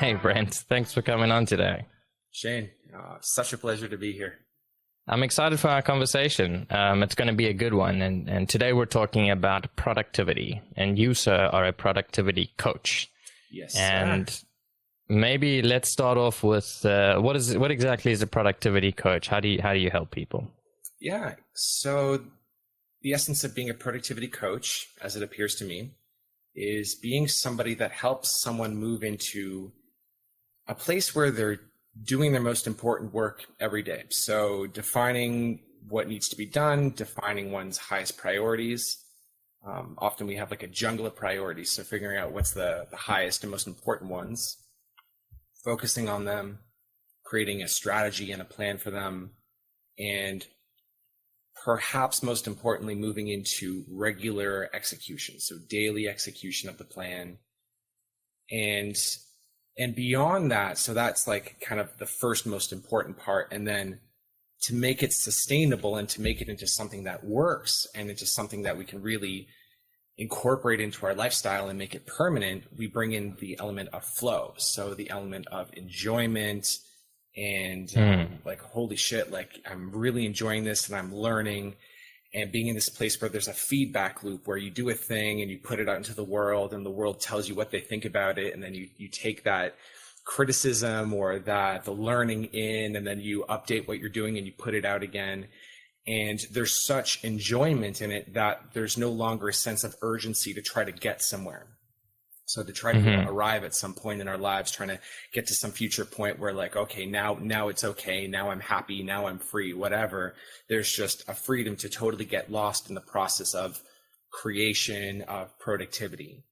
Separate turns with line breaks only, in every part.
Hey, Brent. Thanks for coming on today.
Shane, such a pleasure to be here.
I'm excited for our conversation. It's going to be a good one. And today we're talking about productivity. And you, sir, are a productivity coach.
Yes,
And
sir.
maybe let's start off with what exactly is a productivity coach? How do you help people?
Yeah, so the essence of being a productivity coach, as it appears to me, is being somebody that helps someone move into a place where they're doing their most important work every day. So defining what needs to be done, defining one's highest priorities. Often we have like a jungle of priorities. So figuring out what's the highest and most important ones, focusing on them, creating a strategy and a plan for them, and perhaps most importantly, moving into regular execution. So daily execution of the plan. And beyond that, so that's like kind of the first most important part. And then to make it sustainable and to make it into something that works and into something that we can really incorporate into our lifestyle and make it permanent, we bring in the element of flow. So the element of enjoyment and like, holy shit, like I'm really enjoying this and I'm learning. And being in this place where there's a feedback loop where you do a thing and you put it out into the world and the world tells you what they think about it. And then you take that criticism or the learning in, and then you update what you're doing and you put it out again. And there's such enjoyment in it that there's no longer a sense of urgency to try to get somewhere. So to try to arrive at some point in our lives, trying to get to some future point where like, okay, now it's okay. Now I'm happy. Now I'm free, whatever. There's just a freedom to totally get lost in the process of creation, of productivity.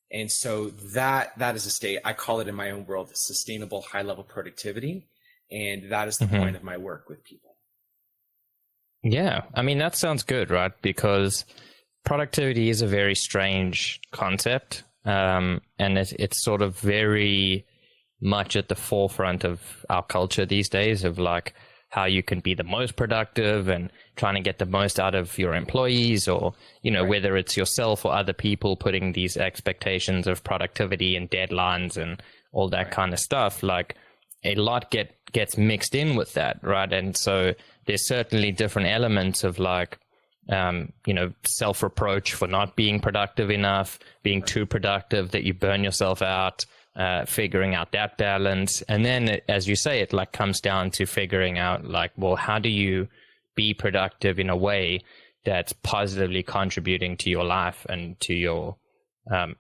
And so that is a state, I call it in my own world, sustainable high level productivity. And that is the point of my work with people.
Yeah. I mean, that sounds good, right? Because productivity is a very strange concept. And it's sort of very much at the forefront of our culture these days of like how you can be the most productive and trying to get the most out of your employees or, you know, whether it's yourself or other people putting these expectations of productivity and deadlines and all that kind of stuff. Like a lot gets mixed in with that, right? And so there's certainly different elements of like, self-reproach for not being productive enough, being too productive that you burn yourself out, figuring out that balance. And then, as you say, it like comes down to figuring out like, well, how do you be productive in a way that's positively contributing to your life and to your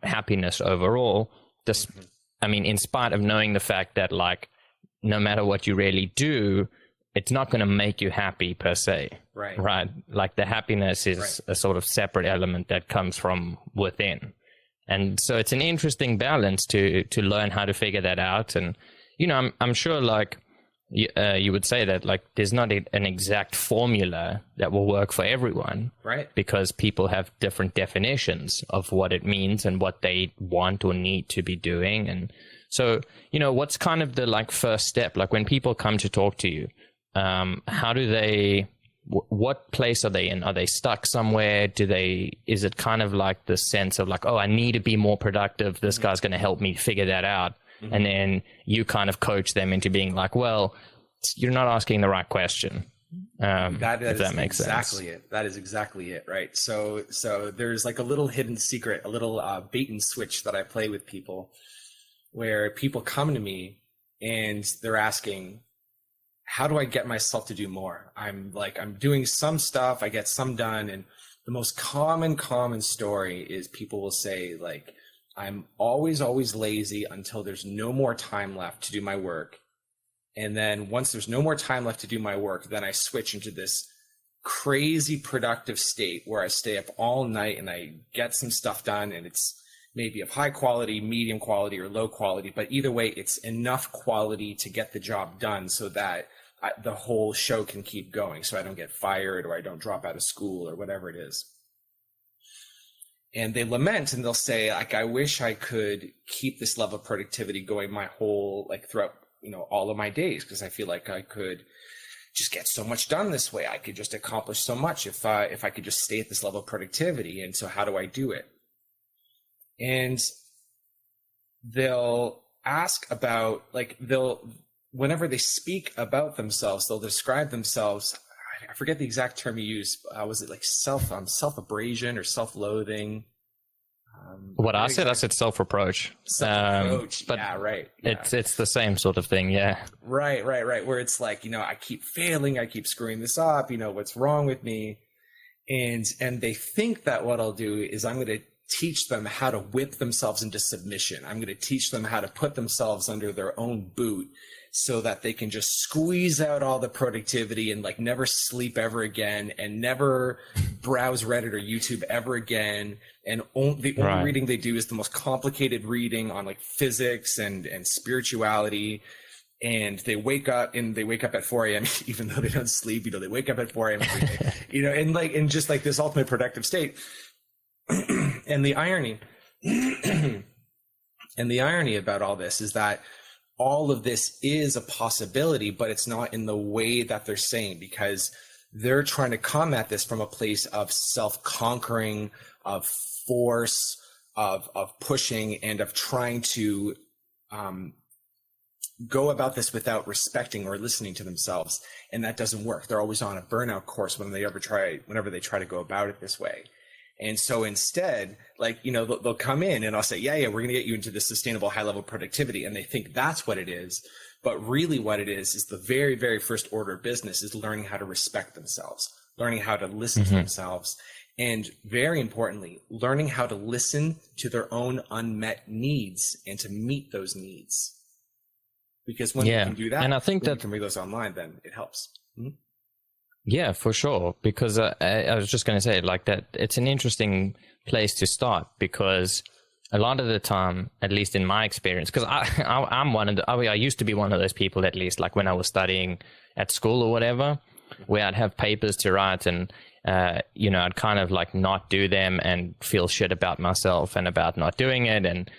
happiness overall? I mean, in spite of knowing the fact that like, no matter what you really do, it's not going to make you happy per se. Right. Like the happiness is a sort of separate element that comes from within. And so it's an interesting balance to learn how to figure that out. And, you know, I'm sure like you would say that like there's not an exact formula that will work for everyone.
Right.
Because people have different definitions of what it means and what they want or need to be doing. And so, you know, what's kind of the like first step? Like when people come to talk to you, how do they, what place are they in? Are they stuck somewhere? Is it kind of like the sense of like, oh, I need to be more productive. This guy's going to help me figure that out. And then you kind of coach them into being like, well, you're not asking the right question. If that makes sense.
That is exactly it. Right. So there's like a little hidden secret, a little bait and switch that I play with people where people come to me and they're asking, how do I get myself to do more? I'm doing some stuff, I get some done. And the most common story is people will say like, I'm always lazy until there's no more time left to do my work. And then once there's no more time left to do my work, then I switch into this crazy productive state where I stay up all night and I get some stuff done, and it's maybe of high quality, medium quality, or low quality, but either way, it's enough quality to get the job done so that the whole show can keep going, so I don't get fired or I don't drop out of school or whatever it is. And they lament and they'll say, like, I wish I could keep this level of productivity going my whole, like throughout, you know, all of my days, because I feel like I could just get so much done this way. I could just accomplish so much if I could just stay at this level of productivity. And so how do I do it? And ask about, like, whenever they speak about themselves, they'll describe themselves. I forget the exact term you use. Was it like self-abrasion or self-loathing?
I said self-reproach.
Self-approach.
But
yeah, right. Yeah.
It's the same sort of thing. Yeah.
Right. Where it's like, I keep failing. I keep screwing this up. What's wrong with me? And they think that what I'll do is I'm going to teach them how to whip themselves into submission. I'm going to teach them how to put themselves under their own boot so that they can just squeeze out all the productivity and like never sleep ever again and never browse Reddit or YouTube ever again. And the only reading they do is the most complicated reading on like physics and spirituality. And they wake up at 4 a.m. even though they don't sleep, they wake up at 4 a.m. every day, and like, in just like this ultimate productive state. And the irony about all this is that all of this is a possibility, but it's not in the way that they're saying, because they're trying to combat this from a place of self-conquering, of force, of pushing, and of trying to go about this without respecting or listening to themselves. And that doesn't work. They're always on a burnout course whenever they try to go about it this way. And so instead, like, they'll come in and I'll say, yeah, we're going to get you into this sustainable high level productivity. And they think that's what it is. But really what it is the very, very first order of business is learning how to respect themselves, learning how to listen to themselves. And very importantly, learning how to listen to their own unmet needs and to meet those needs. Because when you can do that,
and I think that
you can bring those online, then it helps. Mm-hmm.
Yeah, for sure. Because I was just going to say, like, that it's an interesting place to start, because a lot of the time, at least in my experience, because I'm I used to be one of those people, at least like when I was studying at school or whatever, where I'd have papers to write and, I'd kind of like not do them and feel shit about myself and about not doing it and,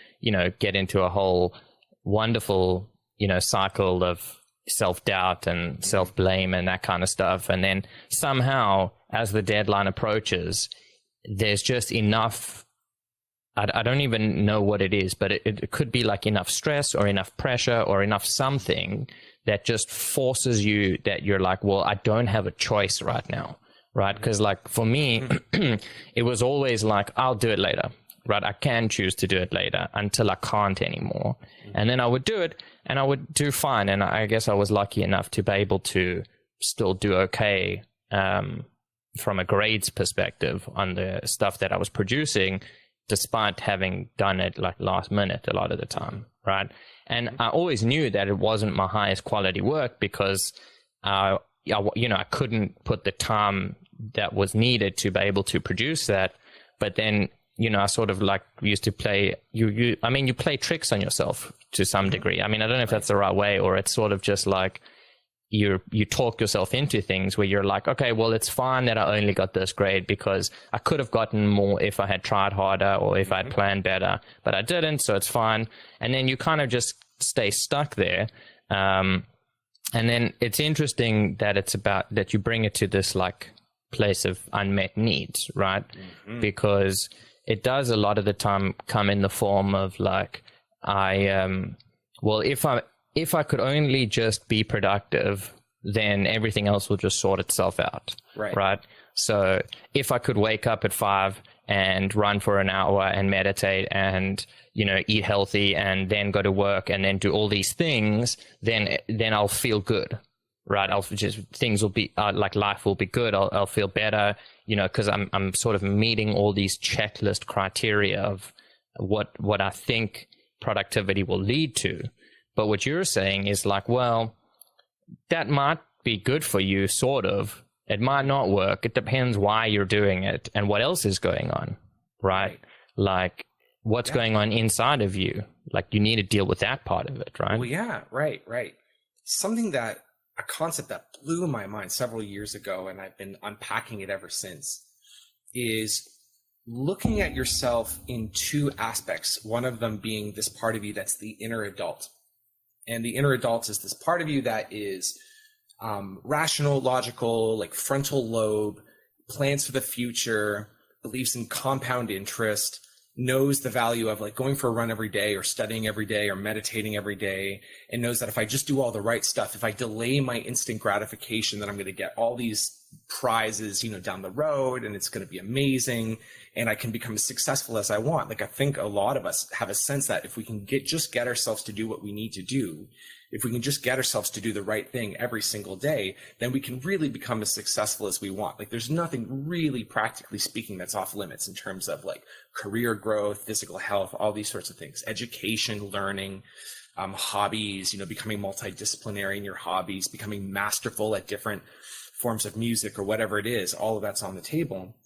get into a whole wonderful, cycle of self-doubt and self-blame and that kind of stuff. And then somehow, as the deadline approaches, there's just enough, I don't even know what it is, but it could be like enough stress or enough pressure or enough something that just forces you, that you're like, well, I don't have a choice right now, right? Because like for me, it was always like, I'll do it later, right? I can choose to do it later until I can't anymore. And then I would do it and I would do fine. And I guess I was lucky enough to be able to still do okay from a grades perspective on the stuff that I was producing, despite having done it like last minute a lot of the time, right? And I always knew that it wasn't my highest quality work because, I couldn't put the time that was needed to be able to produce that. But then, I sort of like used to play, you play tricks on yourself to some degree. I mean, I don't know if that's the right way, or it's sort of just like you talk yourself into things where you're like, okay, well, it's fine that I only got this grade because I could have gotten more if I had tried harder or if I had planned better, but I didn't, so it's fine. And then you kind of just stay stuck there. And then it's interesting that it's about that you bring it to this like place of unmet needs, right? Because it does a lot of the time come in the form of like, if I could only just be productive, then everything else will just sort itself out. Right. So if I could wake up at 5 and run for an hour and meditate and, eat healthy and then go to work and then do all these things, then I'll feel good. Right. Things will be like life will be good. I'll feel better, because I'm sort of meeting all these checklist criteria of what I think productivity will lead to. But what you're saying is like, well, that might be good for you, sort of. It might not work. It depends why you're doing it and what else is going on, right? Like what's going on inside of you. Like you need to deal with that part of it, right?
Well, yeah, right. A concept that blew my mind several years ago, and I've been unpacking it ever since, is looking at yourself in two aspects. One of them being this part of you that's the inner adult. And the inner adult is this part of you that is rational, logical, like frontal lobe, plans for the future, believes in compound interest, knows the value of like going for a run every day or studying every day or meditating every day, and knows that if I just do all the right stuff, if I delay my instant gratification, that I'm going to get all these prizes, you know, down the road, and it's going to be amazing, and I can become as successful as I want. Like, I think a lot of us have a sense that if we can get ourselves to do what we need to do, if we can just get ourselves to do the right thing every single day, then we can really become as successful as we want. Like, there's nothing really, practically speaking, that's off limits in terms of like career growth, physical health, all these sorts of things, education, learning, hobbies, you know, becoming multidisciplinary in your hobbies, becoming masterful at different forms of music or whatever it is. All of that's on the table.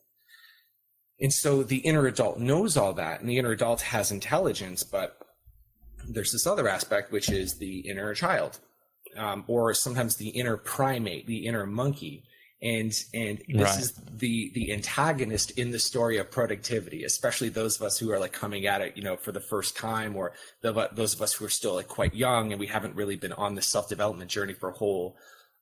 And so the inner adult knows all that, and the inner adult has intelligence, but there's this other aspect, which is the inner child, or sometimes the inner primate, the inner monkey. And this is the antagonist in the story of productivity, especially those of us who are like coming at it, you know, for the first time, or those of us who are still like quite young and we haven't really been on the self-development journey for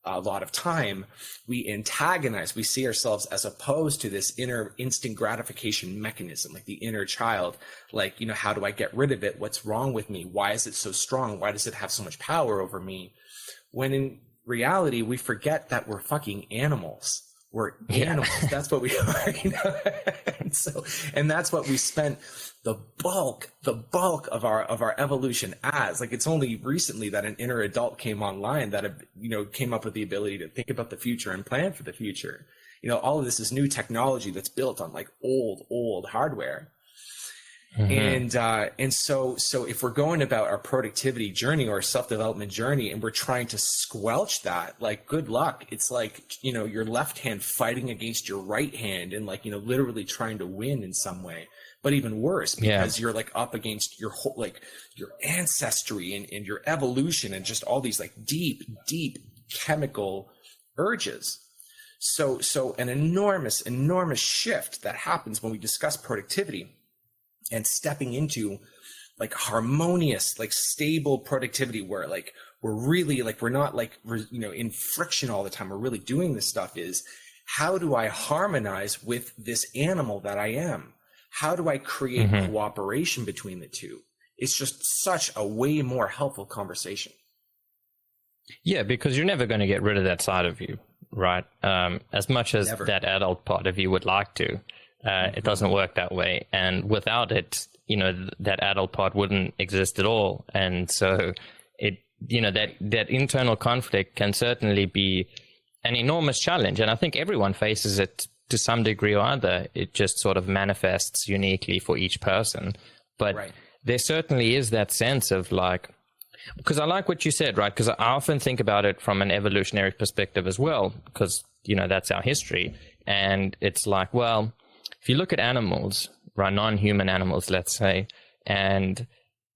a lot of time. We antagonize, we see ourselves as opposed to this inner instant gratification mechanism, like the inner child. Like, you know, how do I get rid of it? What's wrong with me? Why is it so strong? Why does it have so much power over me? When in reality, we forget that we're fucking animals. We're animals. That's what we are. You know? and that's what we spent the bulk of our evolution as. Like, it's only recently that an inner adult came online that, you know, came up with the ability to think about the future and plan for the future. You know, all of this is new technology that's built on like old hardware. And so if we're going about our productivity journey or self-development journey and we're trying to squelch that, like, good luck. It's like, you know, your left hand fighting against your right hand and like, you know, literally trying to win in some way. But even worse, because you're like up against your whole, like your ancestry and your evolution and just all these like deep chemical urges. So an enormous shift that happens when we discuss productivity and stepping into like harmonious, like stable productivity where like we're really like, we're not like, you know, in friction all the time. We're really doing this stuff is, how do I harmonize with this animal that I am? How do I create cooperation between the two? It's just such a way more helpful conversation.
Yeah, because you're never going to get rid of that side of you, right? As much as that adult part of you would like to. It doesn't work that way, and without it, you know, that adult part wouldn't exist at all. And so it, you know, that internal conflict can certainly be an enormous challenge, and I think everyone faces it to some degree or other. It just sort of manifests uniquely for each person, but there certainly is that sense of like, because I like what you said, right? Because I often think about it from an evolutionary perspective as well, because, you know, that's our history. And it's like, well, if you look at animals, right, non-human animals, let's say, and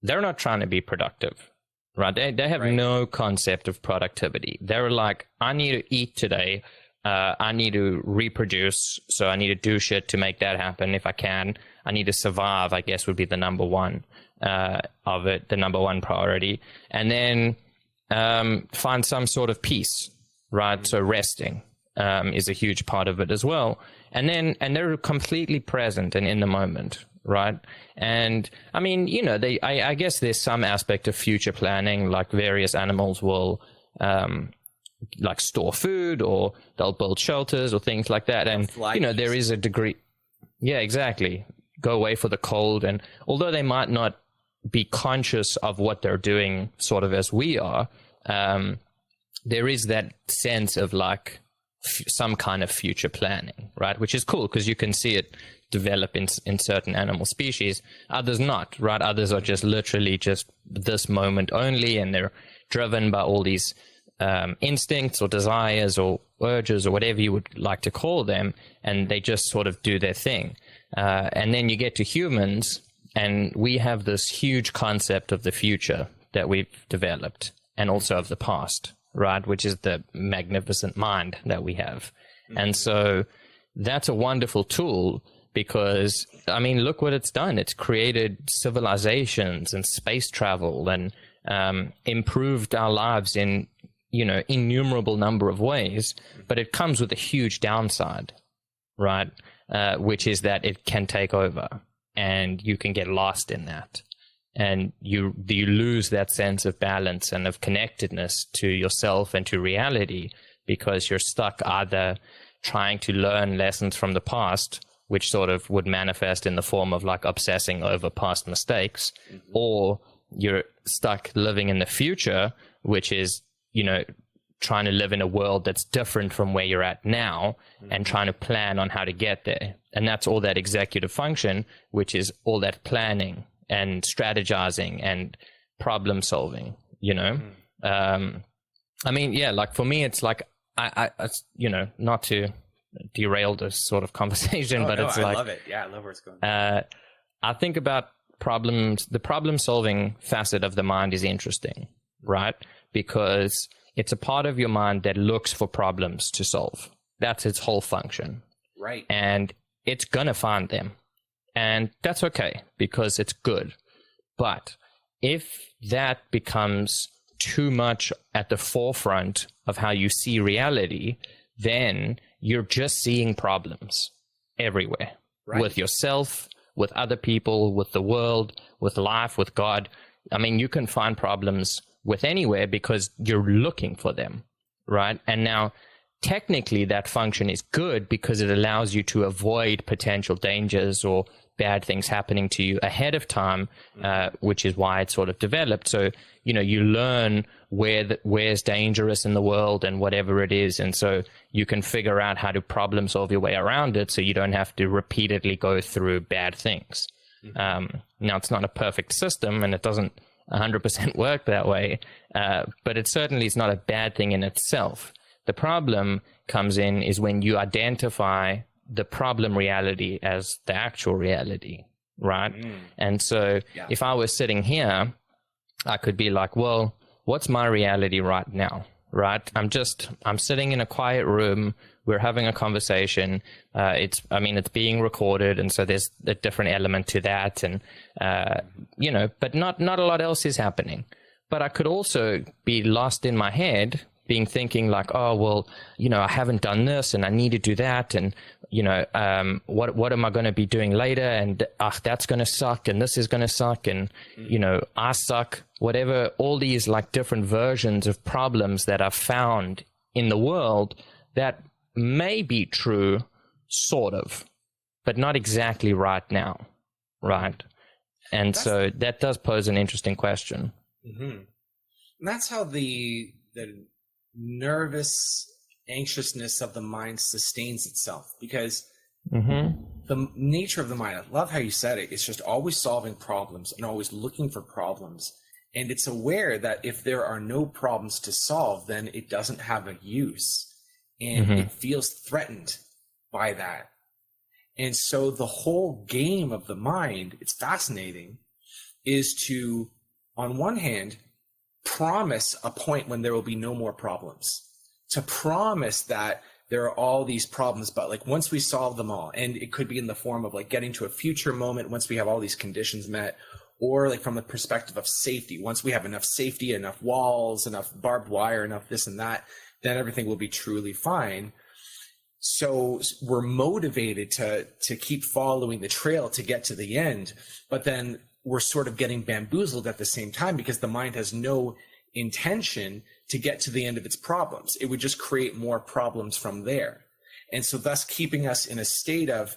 they're not trying to be productive, right? They have no concept of productivity. They're like, I need to eat today. I need to reproduce. So I need to do shit to make that happen if I can. I need to survive, I guess, would be the number one of it, the number one priority. And then find some sort of peace, right? So resting is a huge part of it as well. And they're completely present and in the moment, right? And I mean, you know, I guess there's some aspect of future planning, like various animals will like store food, or they'll build shelters or things like that. And, you know, there is a degree. Yeah, exactly. Go away for the cold. And although they might not be conscious of what they're doing sort of as we are, there is that sense of like some kind of future planning, right? Which is cool because you can see it develop in certain animal species, others not, right? Others are just literally just this moment only, and they're driven by all these instincts or desires or urges or whatever you would like to call them, and they just sort of do their thing. And then you get to humans, and we have this huge concept of the future that we've developed, and also of the past, right? Which is the magnificent mind that we have. And so that's a wonderful tool because, I mean, look what it's done. It's created civilizations and space travel and improved our lives in, you know, innumerable number of ways, but it comes with a huge downside, right? Which is that it can take over. and you can get lost in that. And you lose that sense of balance and of connectedness to yourself and to reality, because you're stuck either trying to learn lessons from the past, which sort of would manifest in the form of like obsessing over past mistakes, or you're stuck living in the future, which is, you know, trying to live in a world that's different from where you're at now and trying to plan on how to get there. And that's all that executive function, which is all that planning and strategizing and problem solving, you know? I mean, yeah, like for me, it's like, I you know, not to derail this sort of conversation, but it's like,
I love it. Yeah, I love where it's going.
I think about problems, the problem solving facet of the mind is interesting, right? Because it's a part of your mind that looks for problems to solve. That's its whole function.
Right.
And it's going to find them. And that's okay, because it's good. But if that becomes too much at the forefront of how you see reality, then you're just seeing problems everywhere, right? With yourself, with other people, with the world, with life, with God. I mean, you can find problems with anywhere because you're looking for them, right? And now, technically, that function is good because it allows you to avoid potential dangers or bad things happening to you ahead of time, which is why it's sort of developed. So, you know, you learn where's dangerous in the world and whatever it is. And so you can figure out how to problem solve your way around it so you don't have to repeatedly go through bad things. Now, it's not a perfect system and it doesn't 100% work that way, but it certainly is not a bad thing in itself. The problem comes in is when you identify the problem reality as the actual reality, right? And so if I was sitting here, I could be like, well, what's my reality right now, right? I'm sitting in a quiet room. We're having a conversation. It's being recorded. And so there's a different element to that. And, you know, but not a lot else is happening. But I could also be lost in my head, thinking like, oh, well, you know, I haven't done this and I need to do that. And, you know, what am I going to be doing later? And that's going to suck. And this is going to suck. And, you know, I suck, whatever, all these like different versions of problems that are found in the world that may be true, sort of, but not exactly right now. Right. And so that does pose an interesting question.
And that's how the nervous anxiousness of the mind sustains itself, because the nature of the mind, I love how you said it, it's just always solving problems and always looking for problems. And it's aware that if there are no problems to solve, then it doesn't have a use. And it feels threatened by that. And so the whole game of the mind, it's fascinating, is to, on one hand, promise a point when there will be no more problems, to promise that there are all these problems, but like once we solve them all, and it could be in the form of like getting to a future moment once we have all these conditions met, or like from the perspective of safety, once we have enough safety, enough walls, enough barbed wire, enough this and that, then everything will be truly fine. So we're motivated to keep following the trail to get to the end, but then we're sort of getting bamboozled at the same time because the mind has no intention to get to the end of its problems. It would just create more problems from there. And so thus keeping us in a state of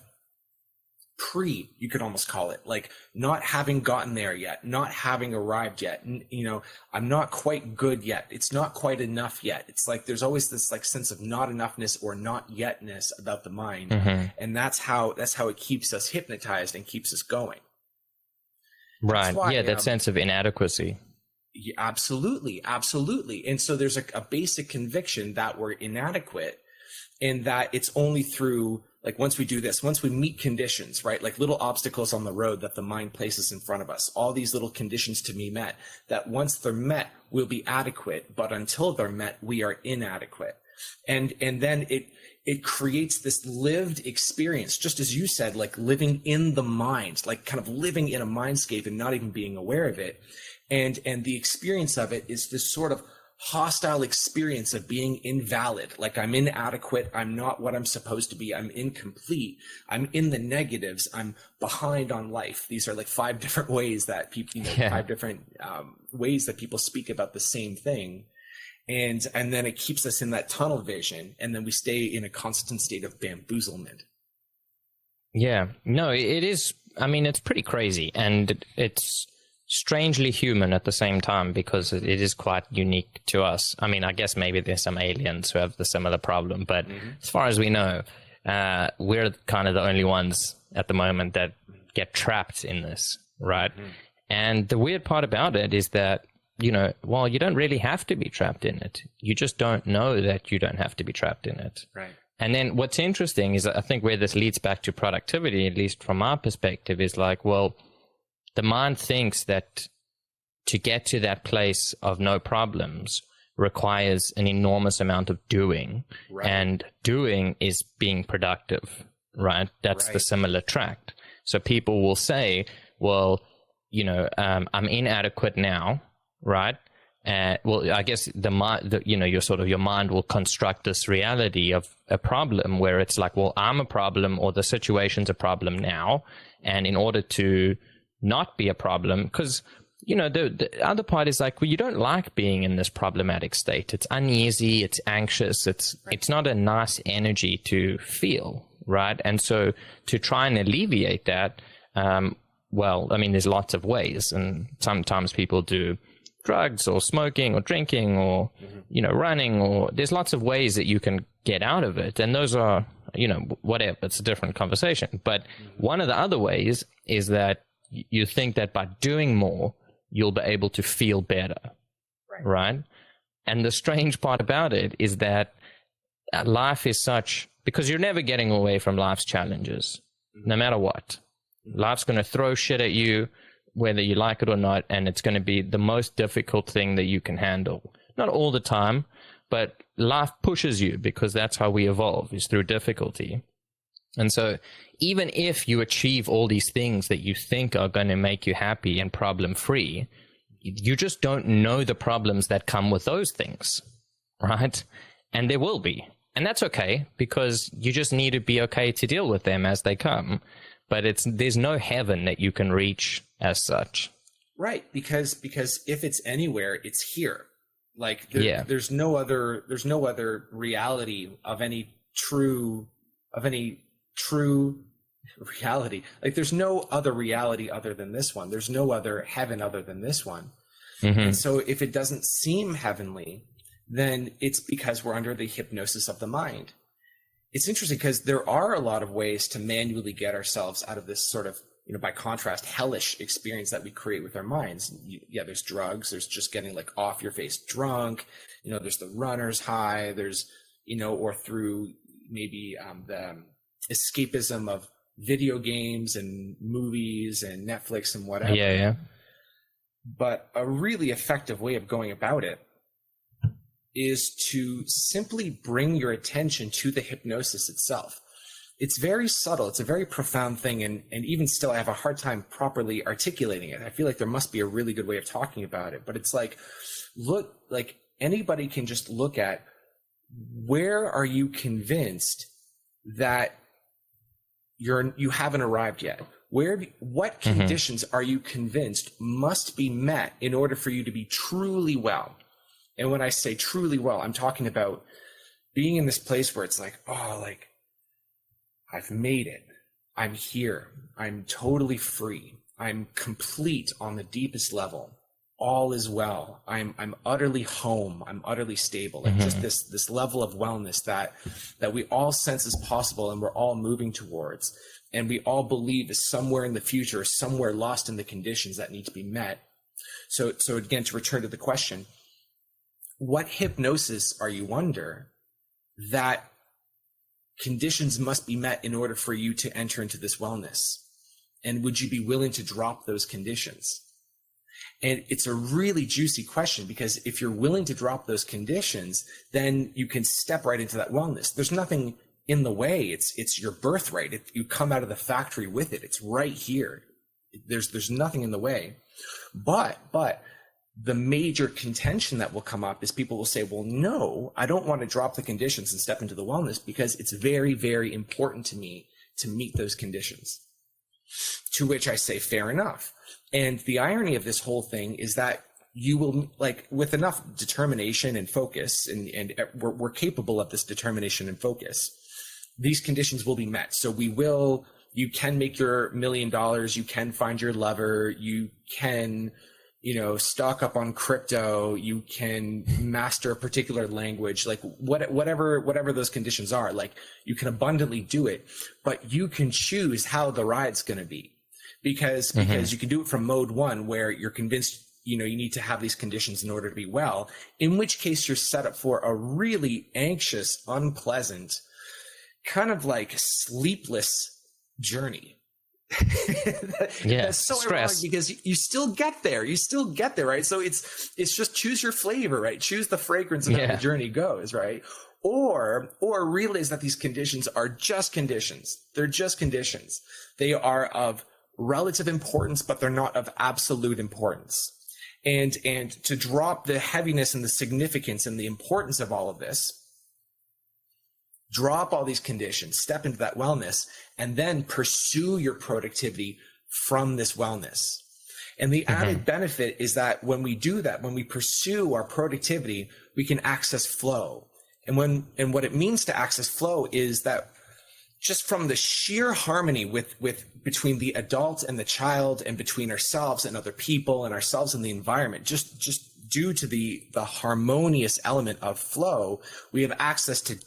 you could almost call it, like not having gotten there yet, not having arrived yet. You know, I'm not quite good yet. It's not quite enough yet. It's like there's always this like sense of not enoughness or not yetness about the mind. And that's how it keeps us hypnotized and keeps us going.
Right. Why, that sense of inadequacy.
Yeah, absolutely. Absolutely. And so there's a basic conviction that we're inadequate, and that it's only through, like, once we do this, once we meet conditions, right? Like little obstacles on the road that the mind places in front of us, all these little conditions to be met, that once they're met, we'll be adequate. But until they're met, we are inadequate. And then it creates this lived experience, just as you said, like living in the mind, like kind of living in a mindscape and not even being aware of it. And the experience of it is this sort of hostile experience of being invalid, like I'm inadequate, I'm not what I'm supposed to be, I'm incomplete, I'm in the negatives, I'm behind on life. These are like 5 different ways that people, 5 different ways that people speak about the same thing. And then it keeps us in that tunnel vision, and then we stay in a constant state of bamboozlement.
Yeah, no, it is. I mean, it's pretty crazy, and it's strangely human at the same time, because it is quite unique to us. I mean, I guess maybe there's some aliens who have the similar problem, but as far as we know, we're kind of the only ones at the moment that get trapped in this, right? And the weird part about it is that, well, you don't really have to be trapped in it. You just don't know that you don't have to be trapped in it.
Right.
And then what's interesting is, I think where this leads back to productivity, at least from our perspective, is like, well, the mind thinks that to get to that place of no problems requires an enormous amount of doing. Right. And doing is being productive, right? That's the similar tract. So people will say, well, I'm inadequate now, right? Well, I guess your mind will construct this reality of a problem where it's like, well, I'm a problem, or the situation's a problem now. And in order to not be a problem, because, the other part is like, well, you don't like being in this problematic state. It's uneasy, it's anxious, it's not a nice energy to feel, right? And so to try and alleviate that, well, I mean, there's lots of ways, and sometimes people do drugs or smoking or drinking or, running, or there's lots of ways that you can get out of it. And those are, whatever, it's a different conversation. But one of the other ways is that you think that by doing more, you'll be able to feel better, right? And the strange part about it is that life is such, because you're never getting away from life's challenges, no matter what. Life's going to throw shit at you, whether you like it or not, and it's going to be the most difficult thing that you can handle. Not all the time, but life pushes you, because that's how we evolve, is through difficulty. And so even if you achieve all these things that you think are going to make you happy and problem-free, you just don't know the problems that come with those things, right? And there will be. And that's okay, because you just need to be okay to deal with them as they come. But there's no heaven that you can reach as such.
Right, because if it's anywhere, it's here. Like there's no other reality of any true reality. Like there's no other reality other than this one. There's no other heaven other than this one. And so if it doesn't seem heavenly, then it's because we're under the hypnosis of the mind. It's interesting because there are a lot of ways to manually get ourselves out of this sort of, by contrast, hellish experience that we create with our minds. There's drugs, there's just getting like off your face drunk, there's the runner's high, there's, or through maybe the escapism of video games and movies and Netflix and whatever.
Yeah.
But a really effective way of going about it is to simply bring your attention to the hypnosis itself. It's very subtle. It's a very profound thing. And even still, I have a hard time properly articulating it. I feel like there must be a really good way of talking about it. But it's like, anybody can just look at, where are you convinced that you haven't arrived yet? What conditions are you convinced must be met in order for you to be truly well? And when I say truly well, I'm talking about being in this place where it's like, I've made it. I'm here. I'm totally free. I'm complete on the deepest level. All is well. I'm utterly home. I'm utterly stable. Like just this level of wellness that we all sense is possible, and we're all moving towards, and we all believe is somewhere in the future, somewhere lost in the conditions that need to be met. So again, to return to the question, what hypnosis are you under that conditions must be met in order for you to enter into this wellness? And would you be willing to drop those conditions? And it's a really juicy question, because if you're willing to drop those conditions, then you can step right into that wellness. There's nothing in the way. It's your birthright. You come out of the factory with it. It's right here. There's nothing in the way. But the major contention that will come up is people will say, well, no, I don't want to drop the conditions and step into the wellness because it's very, very important to me to meet those conditions. To which I say, fair enough. And the irony of this whole thing is that you will, like, with enough determination and focus, and we're capable of this determination and focus, these conditions will be met. So you can make your $1 million, you can find your lover, you can, stock up on crypto, you can master a particular language, like whatever those conditions are, like you can abundantly do it, but you can choose how the ride's going to be, because you can do it from mode 1 where you're convinced, you need to have these conditions in order to be well, in which case you're set up for a really anxious, unpleasant, kind of like sleepless journey. That's so ironic because you still get there, right? So it's just choose your flavor, right? Choose the fragrance of how the journey goes, right? Or realize that these conditions are just conditions. They're just conditions. They are of relative importance, but they're not of absolute importance. And to drop the heaviness and the significance and the importance of all of this, drop all these conditions, step into that wellness, and then pursue your productivity from this wellness. And the added benefit is that when we do that, when we pursue our productivity, we can access flow. And what it means to access flow is that just from the sheer harmony between the adult and the child, and between ourselves and other people and ourselves and the environment, just due to the harmonious element of flow, we have access to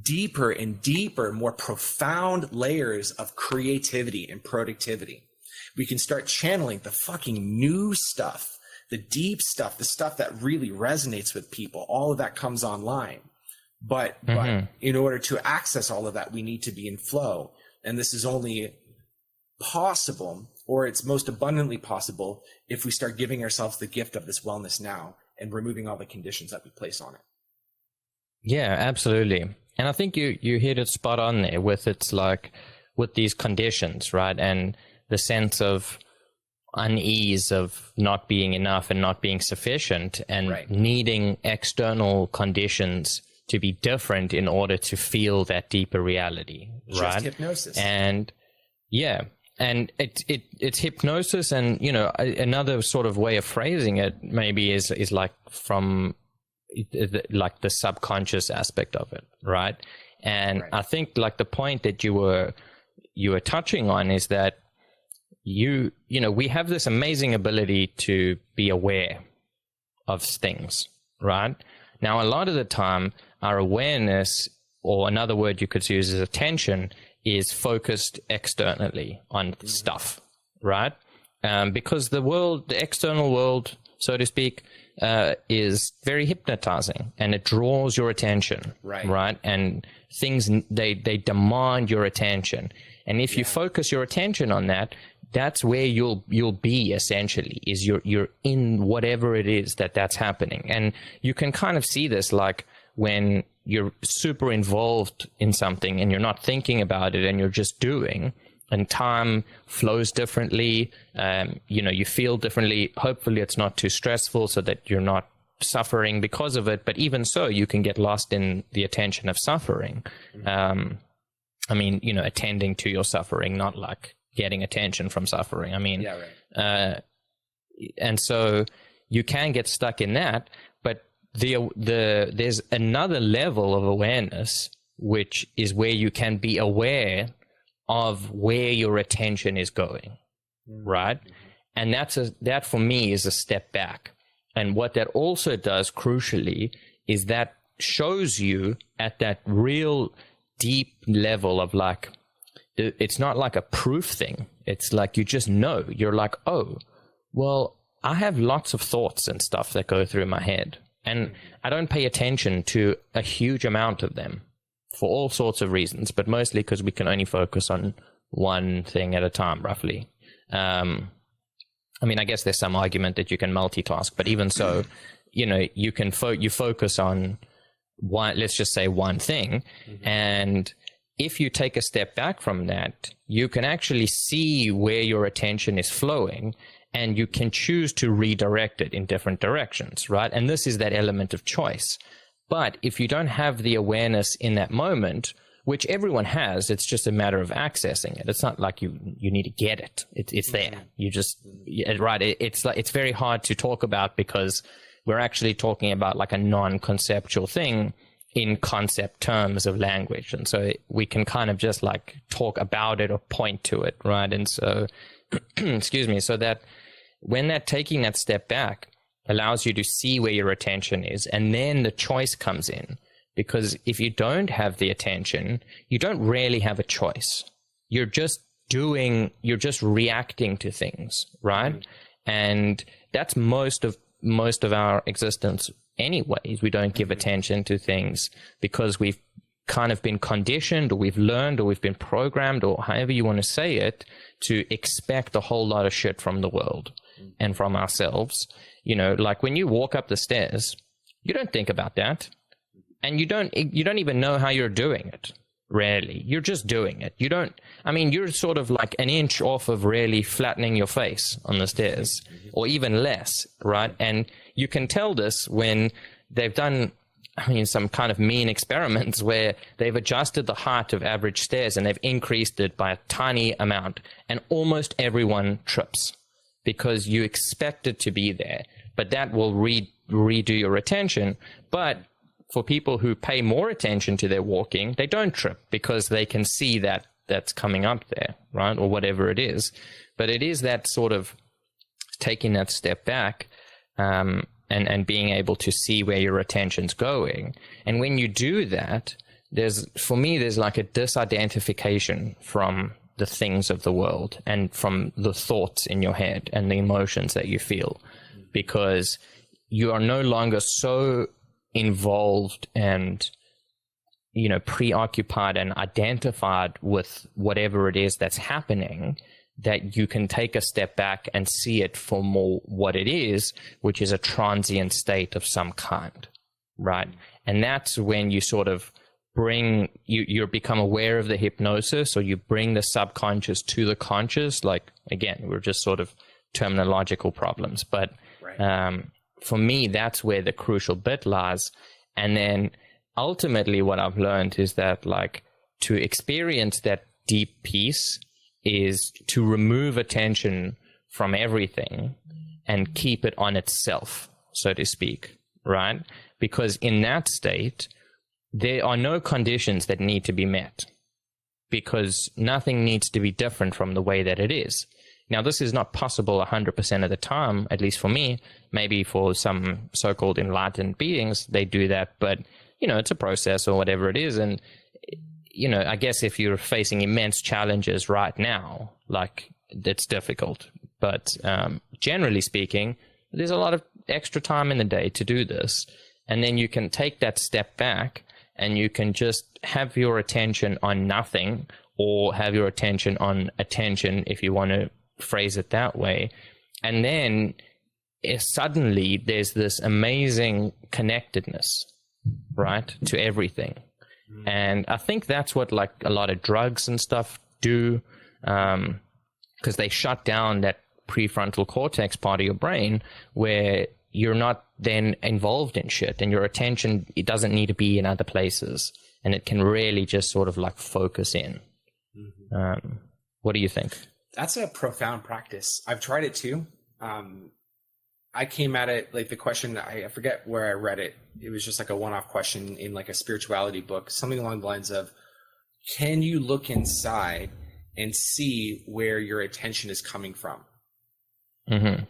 deeper and deeper, more profound layers of creativity and productivity. We can start channeling the fucking new stuff, the deep stuff, the stuff that really resonates with people. All of that comes online. But in order to access all of that, we need to be in flow. And this is only possible, or it's most abundantly possible, if we start giving ourselves the gift of this wellness now and removing all the conditions that we place on it.
Yeah, absolutely. And I think you hit it spot on there with these conditions, right? And the sense of unease of not being enough and not being sufficient, and needing external conditions to be different in order to feel that deeper reality, right?
Just hypnosis.
And and it's hypnosis, and another sort of way of phrasing it maybe is like from like the subconscious aspect of it, right? And I think like the point that you were touching on is that we have this amazing ability to be aware of things, right? Now, a lot of the time, our awareness, or another word you could use is attention, is focused externally on stuff, right? Because the external world, so to speak, is very hypnotizing, and it draws your attention, right? And things, they demand your attention. And if you focus your attention on that, that's where you'll be, essentially, is you're in whatever it is that's happening. And you can kind of see this like when you're super involved in something and you're not thinking about it and you're just doing, and time flows differently. You feel differently. Hopefully it's not too stressful so that you're not suffering because of it. But even so, you can get lost in the attention of suffering. Attending to your suffering, not like getting attention from suffering. And so you can get stuck in that, but there's another level of awareness, which is where you can be aware of where your attention is going, right? And that for me is a step back. And what that also does, crucially, is that shows you at that real deep level of like, it's not like a proof thing. It's like you just know. You're like, oh, well, I have lots of thoughts and stuff that go through my head, and I don't pay attention to a huge amount of them for all sorts of reasons, but mostly because we can only focus on one thing at a time, roughly. I guess there's some argument that you can multitask, but even so, you can you focus on one, let's just say one thing, and if you take a step back from that, you can actually see where your attention is flowing, and you can choose to redirect it in different directions, right? And this is that element of choice. But if you don't have the awareness in that moment, which everyone has, it's just a matter of accessing it. It's not like you need to get it. It's there. You just, right. It's very hard to talk about because we're actually talking about like a non-conceptual thing in concept terms of language. And so we can kind of just like talk about it or point to it, right? And so, excuse me, so that when that taking that step back allows you to see where your attention is, and then the choice comes in. Because if you don't have the attention, you don't really have a choice. You're just reacting to things, right? Mm-hmm. And that's most of our existence anyways. We don't give attention to things because we've kind of been conditioned, or we've learned, or we've been programmed, or however you want to say it, to expect a whole lot of shit from the world and from ourselves. You know, like when you walk up the stairs, you don't think about that. And you don't even know how you're doing it, rarely. You're just doing it. You're sort of like an inch off of really flattening your face on the stairs, or even less, right? And you can tell this when they've done, some kind of mean experiments where they've adjusted the height of average stairs and they've increased it by a tiny amount, and almost everyone trips because you expect it to be there. But that will redo your attention. But for people who pay more attention to their walking, they don't trip because they can see that that's coming up there, right? Or whatever it is. But it is that sort of taking that step back and being able to see where your attention's going. And when you do that, there's like a disidentification from the things of the world and from the thoughts in your head and the emotions that you feel, because you are no longer so involved and preoccupied and identified with whatever it is that's happening, that you can take a step back and see it for more what it is, which is a transient state of some kind, right? And that's when you sort of you become aware of the hypnosis, or you bring the subconscious to the conscious. Like, again, we're just sort of terminological problems, but right. For me, that's where the crucial bit lies. And then ultimately what I've learned is that, like, to experience that deep peace is to remove attention from everything and keep it on itself, so to speak, right? Because in that state, there are no conditions that need to be met, because nothing needs to be different from the way that it is. Now, this is not possible 100% of the time, at least for me. Maybe for some so-called enlightened beings, they do that. But, it's a process or whatever it is. And, I guess if you're facing immense challenges right now, like, it's difficult. But generally speaking, there's a lot of extra time in the day to do this. And then you can take that step back and you can just have your attention on nothing, or have your attention on attention, if you want to phrase it that way. And then suddenly there's this amazing connectedness, right, to everything. And I think that's what, like, a lot of drugs and stuff do, because they shut down that prefrontal cortex part of your brain where you're not then involved in shit, and your attention, it doesn't need to be in other places, and it can really just sort of like focus in. What do you think?
That's a profound practice. I've tried it too. I came at it like the question, I forget where I read it. It was just like a one-off question in like a spirituality book, something along the lines of, can you look inside and see where your attention is coming from?
Mm-hmm.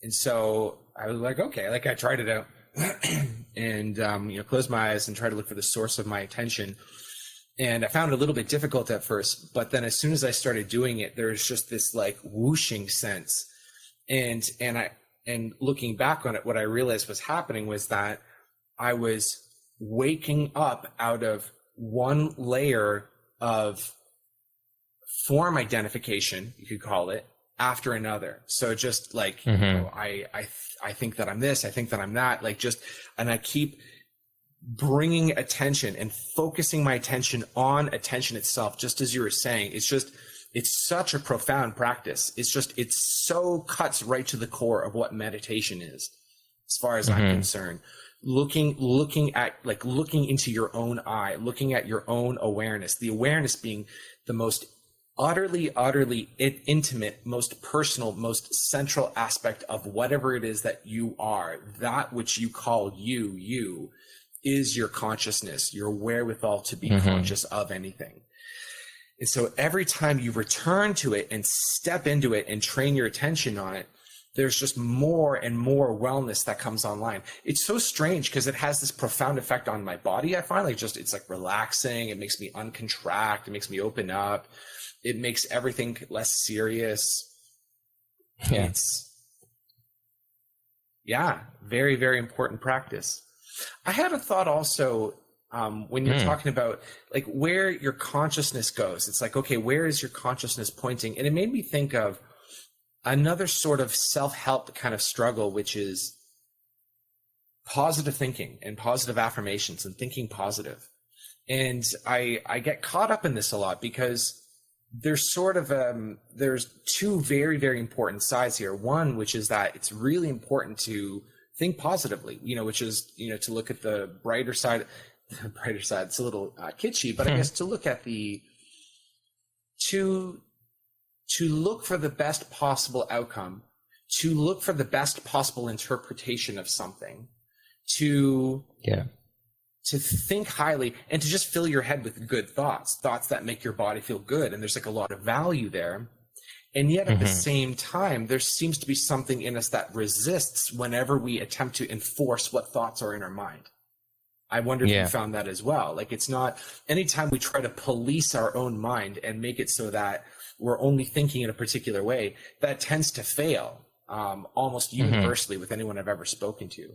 And so I was like, okay, like I tried it out and, closed my eyes and tried to look for the source of my attention. And I found it a little bit difficult at first, but then as soon as I started doing it, there's just this like whooshing sense. And looking back on it, what I realized was happening was that I was waking up out of one layer of form identification, you could call it, after another. So just like, I think that I'm this, I think that I'm that, like just, and I keep bringing attention and focusing my attention on attention itself, just as you were saying, it's such a profound practice. It so cuts right to the core of what meditation is, as far as I'm concerned. Looking into your own eye, looking at your own awareness, the awareness being the most utterly intimate, most personal, most central aspect of whatever it is that you are. That which you call you is your consciousness, your wherewithal to be conscious of anything. And so every time you return to it and step into it and train your attention on it, there's just more and more wellness that comes online. It's so strange because it has this profound effect on my body. I find it's like relaxing. It makes me uncontract. It makes me open up. It makes everything less serious.
Yeah.
It's very, very important practice. I had a thought also, when you're talking about like where your consciousness goes. It's like, okay, where is your consciousness pointing? And it made me think of another sort of self-help kind of struggle, which is positive thinking and positive affirmations and thinking positive. And I get caught up in this a lot because there's sort of there's two very, very important sides here. One, which is that it's really important to think positively, which is, to look at the brighter side. It's a little kitschy, but I guess to look at to look for the best possible outcome, to look for the best possible interpretation of something, to think highly, and to just fill your head with good thoughts that make your body feel good. And there's like a lot of value there. And yet at the same time, there seems to be something in us that resists whenever we attempt to enforce what thoughts are in our mind. I wonder if you found that as well. Like, it's not anytime we try to police our own mind and make it so that we're only thinking in a particular way, that tends to fail almost universally with anyone I've ever spoken to.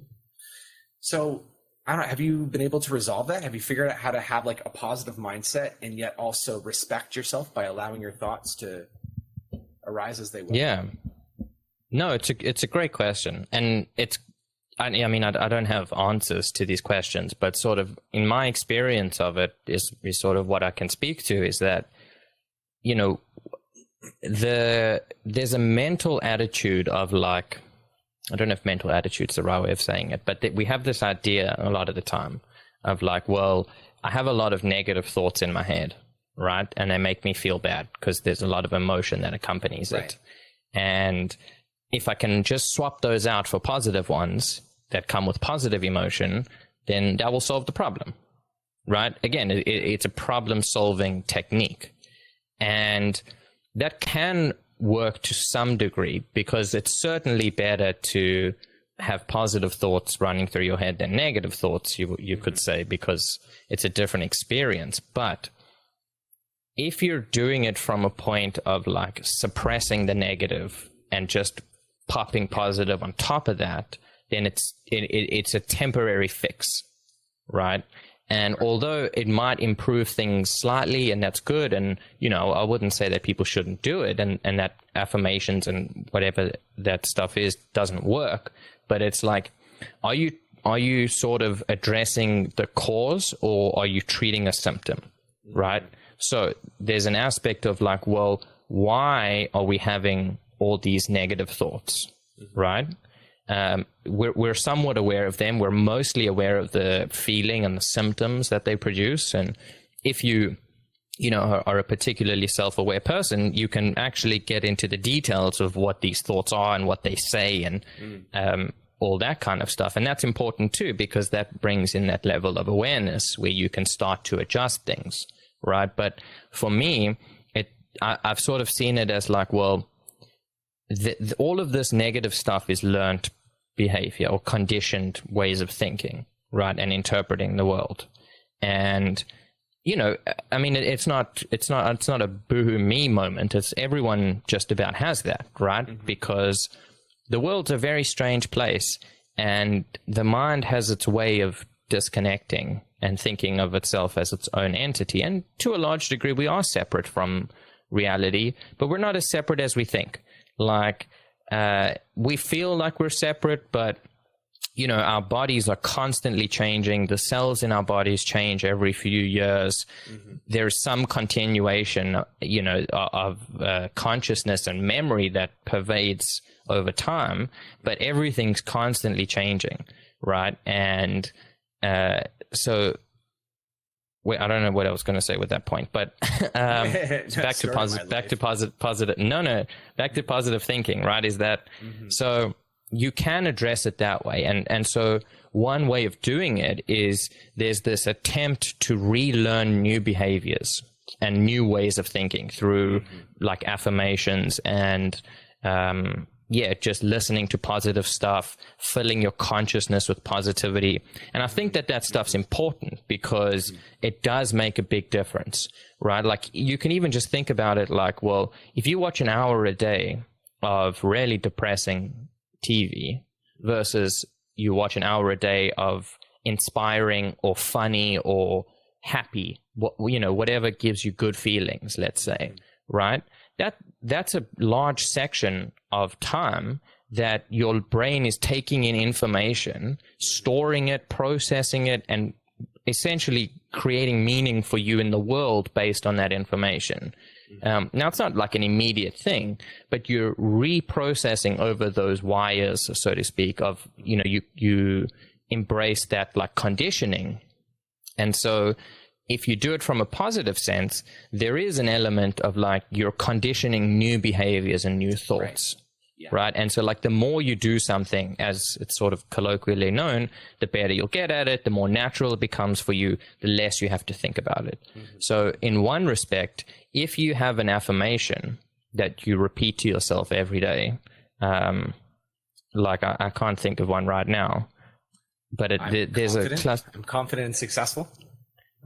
So I don't know, have you been able to resolve that? Have you figured out how to have like a positive mindset and yet also respect yourself by allowing your thoughts to arise as they will?
Yeah. No, it's a great question. And I mean, I don't have answers to these questions, but sort of in my experience of it is sort of what I can speak to is that, there's a mental attitude of like, I don't know if mental attitude is the right way of saying it, but we have this idea a lot of the time of like, well, I have a lot of negative thoughts in my head, right? And they make me feel bad because there's a lot of emotion that accompanies it. And if I can just swap those out for positive ones that come with positive emotion, then that will solve the problem, right? Again, it's a problem-solving technique. And that can work to some degree because it's certainly better to have positive thoughts running through your head than negative thoughts, you could say, because it's a different experience. But if you're doing it from a point of like suppressing the negative and just popping positive on top of that, then it's a temporary fix, right? And although it might improve things slightly, and that's good, and I wouldn't say that people shouldn't do it, and that affirmations and whatever that stuff is doesn't work, but it's like, are you sort of addressing the cause, or are you treating a symptom, right? So there's an aspect of like, well, why are we having all these negative thoughts, right? We're somewhat aware of them. We're mostly aware of the feeling and the symptoms that they produce. And if you are a particularly self-aware person, you can actually get into the details of what these thoughts are and what they say and all that kind of stuff. And that's important too, because that brings in that level of awareness where you can start to adjust things, right? But for me, I've sort of seen it as like, well, all of this negative stuff is learned behavior or conditioned ways of thinking, right, and interpreting the world. And I mean, it's not a boohoo me moment. It's everyone just about has that, right? Because the world's a very strange place, and the mind has its way of disconnecting and thinking of itself as its own entity. And to a large degree, we are separate from reality, but we're not as separate as we think. Like, we feel like we're separate, but you know, our bodies are constantly changing. The cells in our bodies change every few years. There's some continuation, you know, of consciousness and memory that pervades over time, but everything's constantly changing, right? And so wait, I don't know what I was going to say with that point, but back to positive thinking, right? Is that so you can address it that way. And so one way of doing it is there's this attempt to relearn new behaviors and new ways of thinking through like affirmations and just listening to positive stuff, filling your consciousness with positivity. And I think that stuff's important because it does make a big difference, right? Like you can even just think about it like, well, if you watch an hour a day of really depressing TV versus you watch an hour a day of inspiring or funny or happy, you know, whatever gives you good feelings, let's say, right? That's a large section of time that your brain is taking in information, storing it, processing it, and essentially creating meaning for you in the world based on that information. Now, it's not like an immediate thing, but you're reprocessing over those wires, so to speak, of, you know, you embrace that like conditioning. And so if you do it from a positive sense, there is an element of like you're conditioning new behaviors and new thoughts, right? And so like the more you do something, as it's sort of colloquially known, the better you'll get at it, the more natural it becomes for you, the less you have to think about it. So in one respect, if you have an affirmation that you repeat to yourself every day, like I can't think of one right now, but there's
I'm confident and successful.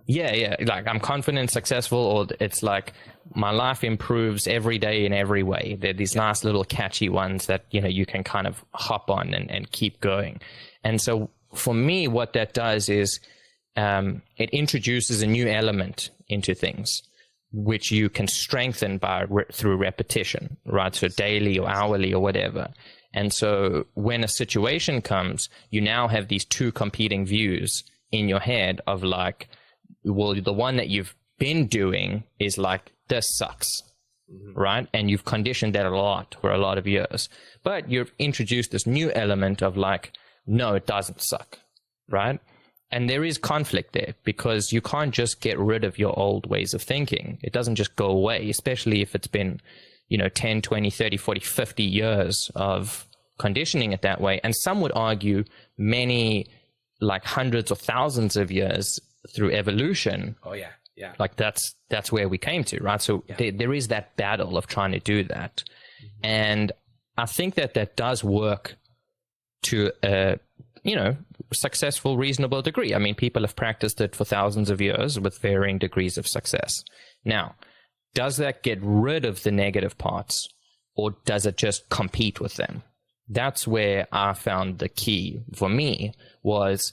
Yeah. Like I'm confident, successful, or it's like my life improves every day in every way. They're these nice little catchy ones that, you know, you can kind of hop on and keep going. And so for me, what that does is it introduces a new element into things, which you can strengthen through repetition, right? So daily or hourly or whatever. And so when a situation comes, you now have these two competing views in your head of like, well, the one that you've been doing is like, this sucks, right? And you've conditioned that a lot for a lot of years. But you've introduced this new element of like, no, it doesn't suck, right? And there is conflict there because you can't just get rid of your old ways of thinking. It doesn't just go away, especially if it's been, you know, 10, 20, 30, 40, 50 years of conditioning it that way. And some would argue many, like hundreds or thousands of years through evolution.
Oh yeah.
Like that's where we came to, right? So there is that battle of trying to do that. And I think that does work to a, you know, successful, reasonable degree. I mean, people have practiced it for thousands of years with varying degrees of success. Now, does that get rid of the negative parts or does it just compete with them? That's where I found the key for me was,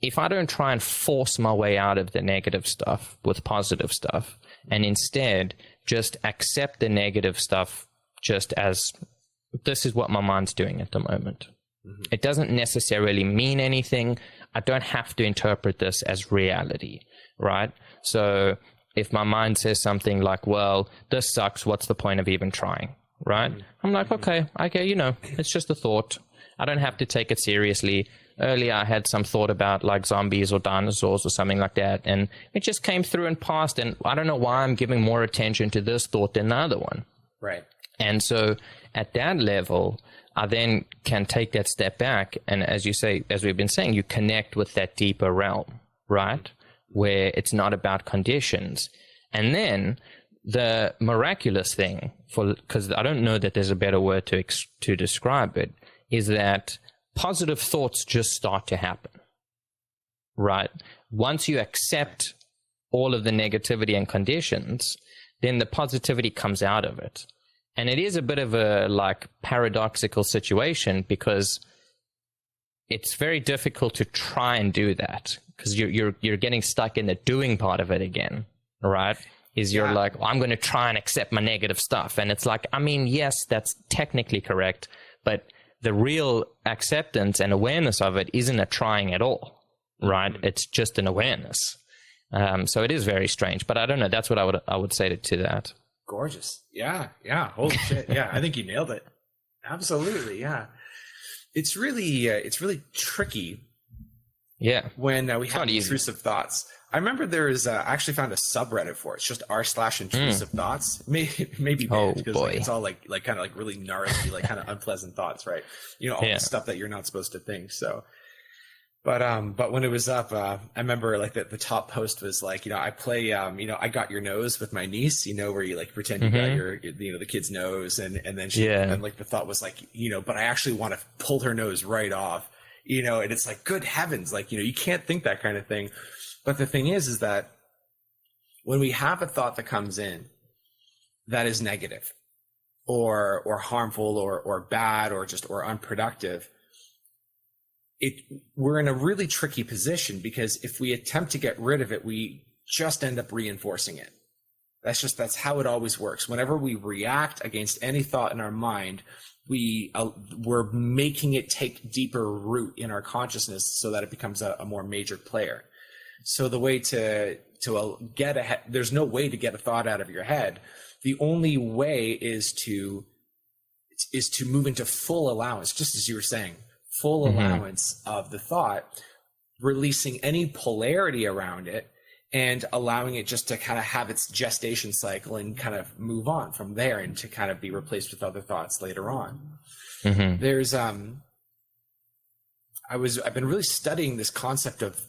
if I don't try and force my way out of the negative stuff with positive stuff, and instead just accept the negative stuff just as this is what my mind's doing at the moment. It doesn't necessarily mean anything. I don't have to interpret this as reality, right? So if my mind says something like, well, this sucks, what's the point of even trying, right? I'm like, okay, you know, it's just a thought. I don't have to take it seriously. Earlier, I had some thought about like zombies or dinosaurs or something like that, and it just came through and passed, and I don't know why I'm giving more attention to this thought than the other one.
Right.
And so at that level, I then can take that step back, and as you say, as we've been saying, you connect with that deeper realm, right? Where it's not about conditions. And then the miraculous thing, because I don't know that there's a better word to describe it, is that positive thoughts just start to happen, right? Once you accept all of the negativity and conditions, then the positivity comes out of it. And it is a bit of a like paradoxical situation because it's very difficult to try and do that because you're getting stuck in the doing part of it again, right? You're like, I'm going to try and accept my negative stuff. And it's like, I mean, yes, that's technically correct, but the real acceptance and awareness of it isn't a trying at all, right? It's just an awareness. So it is very strange, but I don't know. That's what I would say to that.
Gorgeous. Yeah. Holy shit. Yeah. I think you nailed it. Absolutely. Yeah. It's really tricky.
Yeah.
When we have intrusive thoughts. I remember there is, I actually found a subreddit for it. It's just r/intrusive thoughts. Maybe banned because like, it's all like kind of like really gnarly, like kind of unpleasant thoughts, right? You know, all the stuff that you're not supposed to think. So, but when it was up, I remember like the top post was like, you know, I play, you know, I got your nose with my niece, you know, where you like pretend you got your, you know, the kid's nose, and then and like the thought was like, you know, but I actually want to pull her nose right off, you know, and it's like, good heavens, like, you know, you can't think that kind of thing. But the thing is that when we have a thought that comes in that is negative or harmful or bad or unproductive, we're in a really tricky position, because if we attempt to get rid of it, we just end up reinforcing it. That's how it always works. Whenever we react against any thought in our mind, we're making it take deeper root in our consciousness so that it becomes a more major player. So the way to get ahead, there's no way to get a thought out of your head. The only way is to move into full allowance, just as you were saying, full allowance of the thought, releasing any polarity around it, and allowing it just to kind of have its gestation cycle and kind of move on from there, and to kind of be replaced with other thoughts later on. There's I've been really studying this concept of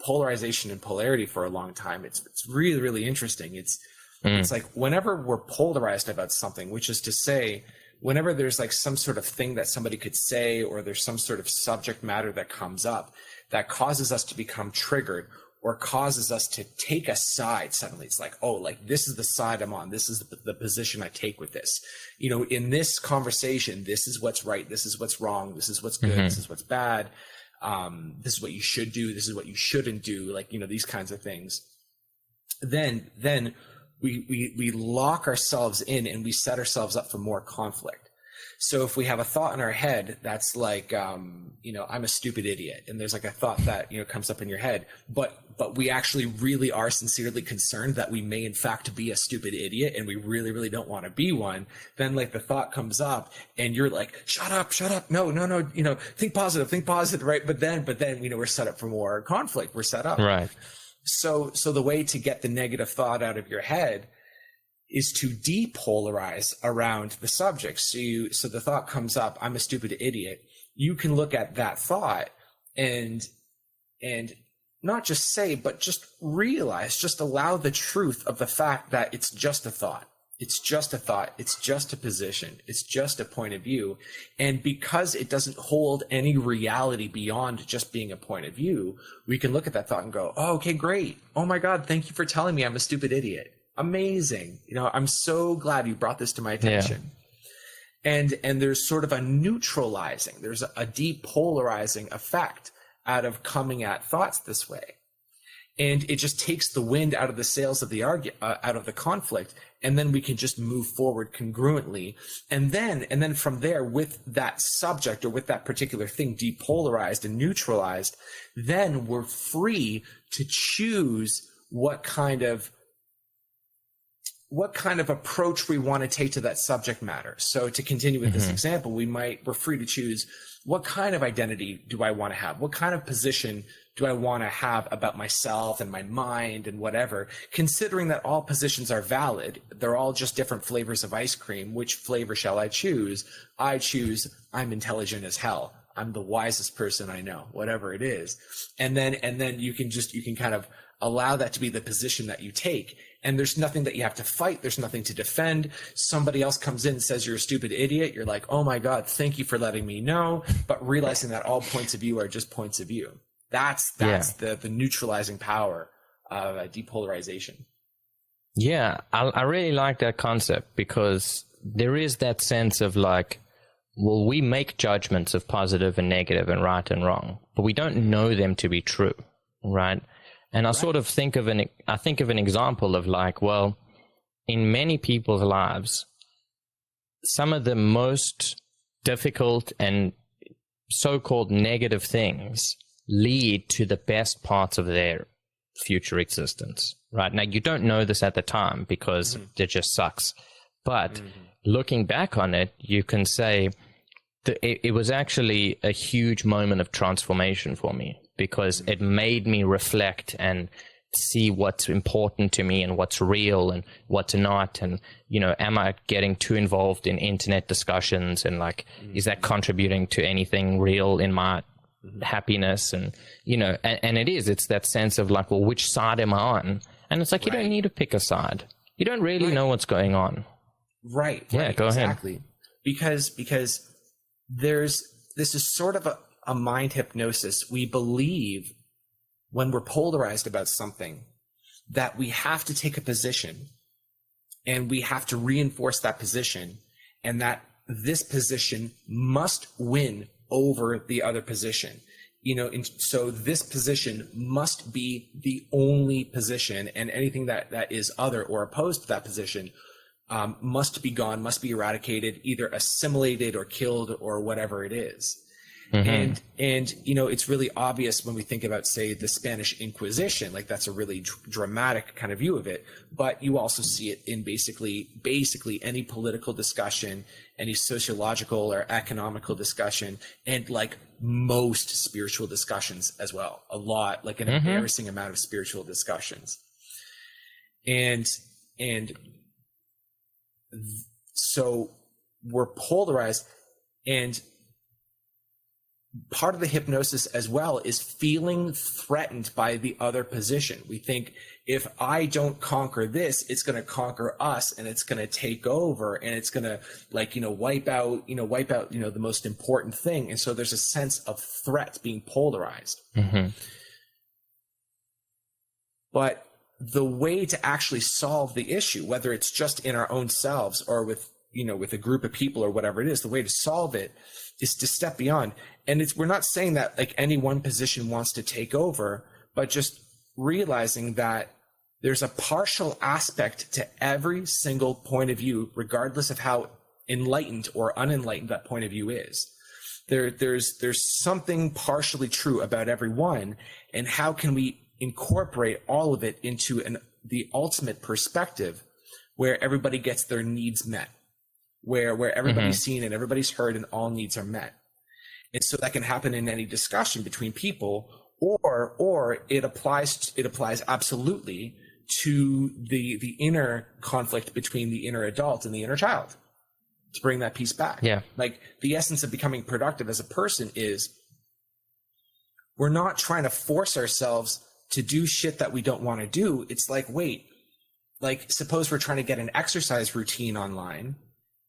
polarization and polarity for a long time. It's really, really interesting. It's like whenever we're polarized about something, which is to say, whenever there's like some sort of thing that somebody could say, or there's some sort of subject matter that comes up that causes us to become triggered, or causes us to take a side suddenly. It's like, oh, like this is the side I'm on. This is the position I take with this. You know, in this conversation, this is what's right. This is what's wrong. This is what's good. This is what's bad. This is what you should do. This is what you shouldn't do. Like, you know, these kinds of things. Then we lock ourselves in, and we set ourselves up for more conflict. So if we have a thought in our head that's like, you know, I'm a stupid idiot, and there's like a thought that, you know, comes up in your head, but we actually really are sincerely concerned that we may in fact be a stupid idiot, and we really, really don't want to be one, then like the thought comes up and you're like, shut up, no, you know, think positive, right? But then, you know, we're set up for more conflict. We're set up.
Right.
So the way to get the negative thought out of your head is to depolarize around the subject. So the thought comes up, I'm a stupid idiot. You can look at that thought and not just say, but just realize, just allow the truth of the fact that it's just a thought. It's just a thought. It's just a position. It's just a point of view. And because it doesn't hold any reality beyond just being a point of view, we can look at that thought and go, oh, okay, great. Oh my God, thank you for telling me I'm a stupid idiot. Amazing. You know, I'm so glad you brought this to my attention. Yeah. And there's sort of a neutralizing, there's a depolarizing effect out of coming at thoughts this way. And it just takes the wind out of the sails of the out of the conflict, and then we can just move forward congruently. And then from there, with that subject or with that particular thing depolarized and neutralized, then we're free to choose what kind of approach we want to take to that subject matter. So to continue with this example, we're free to choose, what kind of identity do I want to have? What kind of position do I want to have about myself and my mind and whatever? Considering that all positions are valid, they're all just different flavors of ice cream. Which flavor shall I choose? I choose, I'm intelligent as hell. I'm the wisest person I know, whatever it is. And then you can kind of allow that to be the position that you take. And there's nothing that you have to fight. There's nothing to defend. Somebody else comes in and says you're a stupid idiot. You're like, oh my God, thank you for letting me know. But realizing that all points of view are just points of view. That's the neutralizing power of depolarization.
Yeah, I really like that concept, because there is that sense of like, well, we make judgments of positive and negative and right and wrong, but we don't know them to be true, right? And I sort of think of an example of like, well, in many people's lives, some of the most difficult and so-called negative things lead to the best parts of their future existence, right? Now, you don't know this at the time because it just sucks. But looking back on it, you can say that it was actually a huge moment of transformation for me, because it made me reflect and see what's important to me and what's real and what's not. And, you know, am I getting too involved in internet discussions, and like, is that contributing to anything real in my happiness? And, you know, and it's that sense of like, well, which side am I on? And it's like, you don't need to pick a side. You don't really know what's going on.
Right.
Yeah, go ahead.
Exactly. Because this is sort of a mind hypnosis. We believe when we're polarized about something that we have to take a position, and we have to reinforce that position, and that this position must win over the other position. You know, so this position must be the only position, and anything that is other or opposed to that position must be gone, must be eradicated, either assimilated or killed or whatever it is. And you know, it's really obvious when we think about, say, the Spanish Inquisition, like that's a really dramatic kind of view of it. But you also see it in basically any political discussion, any sociological or economical discussion, and like most spiritual discussions as well. A lot, like an embarrassing amount of spiritual discussions. And so we're polarized, and part of the hypnosis as well is feeling threatened by the other position. We think, if I don't conquer this, it's going to conquer us, and it's going to take over, and it's going to, like, you know, wipe out, the most important thing. And so there's a sense of threat being polarized. But the way to actually solve the issue, whether it's just in our own selves or with a group of people or whatever it is, the way to solve it is to step beyond. And we're not saying that like any one position wants to take over, but just realizing that there's a partial aspect to every single point of view, regardless of how enlightened or unenlightened that point of view is. There's something partially true about every one, and how can we incorporate all of it into the ultimate perspective where everybody gets their needs met, where everybody's seen and everybody's heard and all needs are met. And so that can happen in any discussion between people, or it applies absolutely to the inner conflict between the inner adult and the inner child, to bring that piece back. Yeah. Like, the essence of becoming productive as a person is, we're not trying to force ourselves to do shit that we don't want to do. It's like, wait, like, suppose we're trying to get an exercise routine online,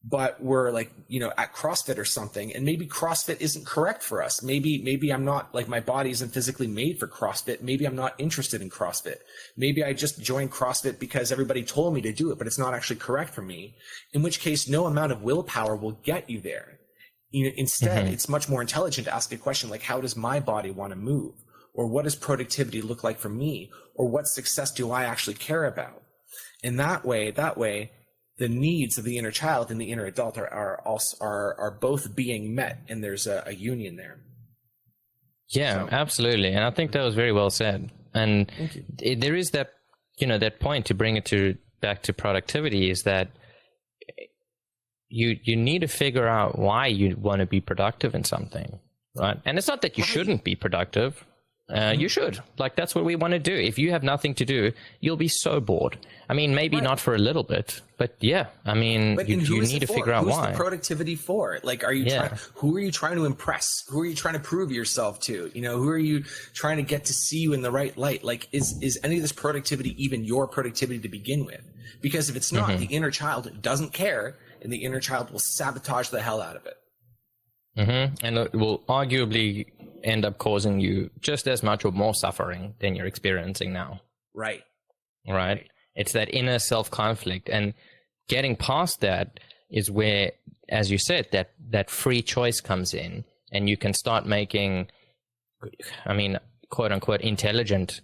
but we're like, at CrossFit or something, and maybe CrossFit isn't correct for us. Maybe I'm not, like, my body isn't physically made for CrossFit. Maybe I'm not interested in CrossFit. Maybe I just joined CrossFit because everybody told me to do it, but it's not actually correct for me. In which case, no amount of willpower will get you there. Instead, it's much more intelligent to ask a question like, how does my body want to move? Or what does productivity look like for me? Or what success do I actually care about? And that way, the needs of the inner child and the inner adult are both being met, and there's a union there.
Yeah, absolutely. And I think that was very well said. And there is that, that point, to bring it back to productivity, is that you need to figure out why you want to be productive in something, right? And it's not that you shouldn't be productive. You should. Like, that's what we want to do. If you have nothing to do, you'll be so bored. I mean, maybe not for a little bit, but yeah, I mean, you need to figure out why.
Who's the productivity for? Like, who are you trying to impress? Who are you trying to prove yourself to? Who are you trying to get to see you in the right light? Like, is any of this productivity even your productivity to begin with? Because if it's not, the inner child doesn't care, and the inner child will sabotage the hell out of it.
And it will arguably end up causing you just as much or more suffering than you're experiencing now.
Right.
It's that inner self-conflict, and getting past that is where, as you said, that free choice comes in, and you can start making, quote unquote, intelligent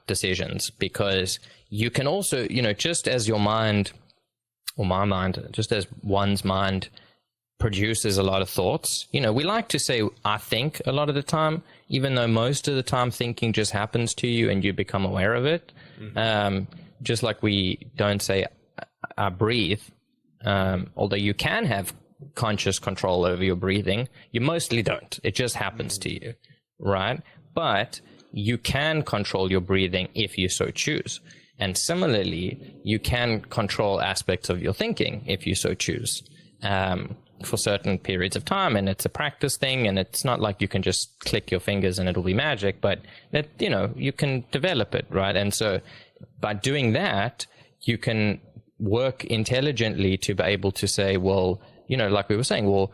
decisions, because you can also, just as your mind, or my mind, just as one's mind produces a lot of thoughts. You know, we like to say, I think, a lot of the time, even though most of the time thinking just happens to you and you become aware of it. Just like we don't say, I breathe, although you can have conscious control over your breathing, you mostly don't. It just happens to you, right? But you can control your breathing if you so choose. And similarly, you can control aspects of your thinking if you so choose, for certain periods of time. And it's a practice thing, and it's not like you can just click your fingers and it'll be magic, but that, you know, you can develop it, right? And so by doing that, you can work intelligently to be able to say, well, you know, like we were saying, well,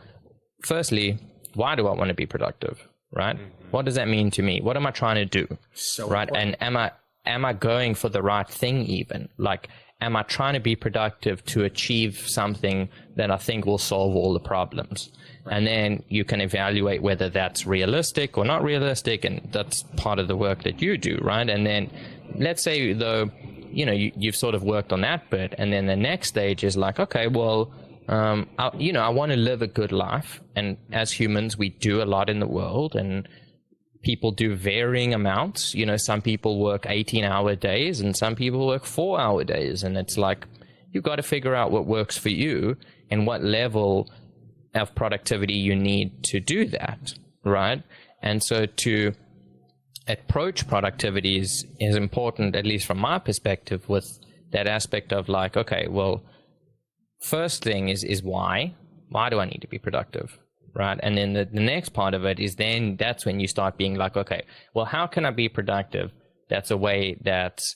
firstly, why do I want to be productive, right? What does that mean to me? What am I trying to do, right?
Important.
And am I going for the right thing even? Like, am I trying to be productive to achieve something that I think will solve all the problems? Right. And then you can evaluate whether that's realistic or not realistic, and that's part of the work that you do, right? And then let's say, though, you know, you've sort of worked on that bit, and then the next stage is like, okay, well, I want to live a good life. And as humans, we do a lot in the world, and people do varying amounts. You know, some people work 18-hour days and some people work 4-hour days. And it's like, you've got to figure out what works for you and what level of productivity you need to do that, right? And so to approach productivity is important, at least from my perspective, with that aspect of like, okay, well, first thing is why do I need to be productive, right? And then the next part of it is then that's when you start being like, okay, well, how can I be productive? That's a way that's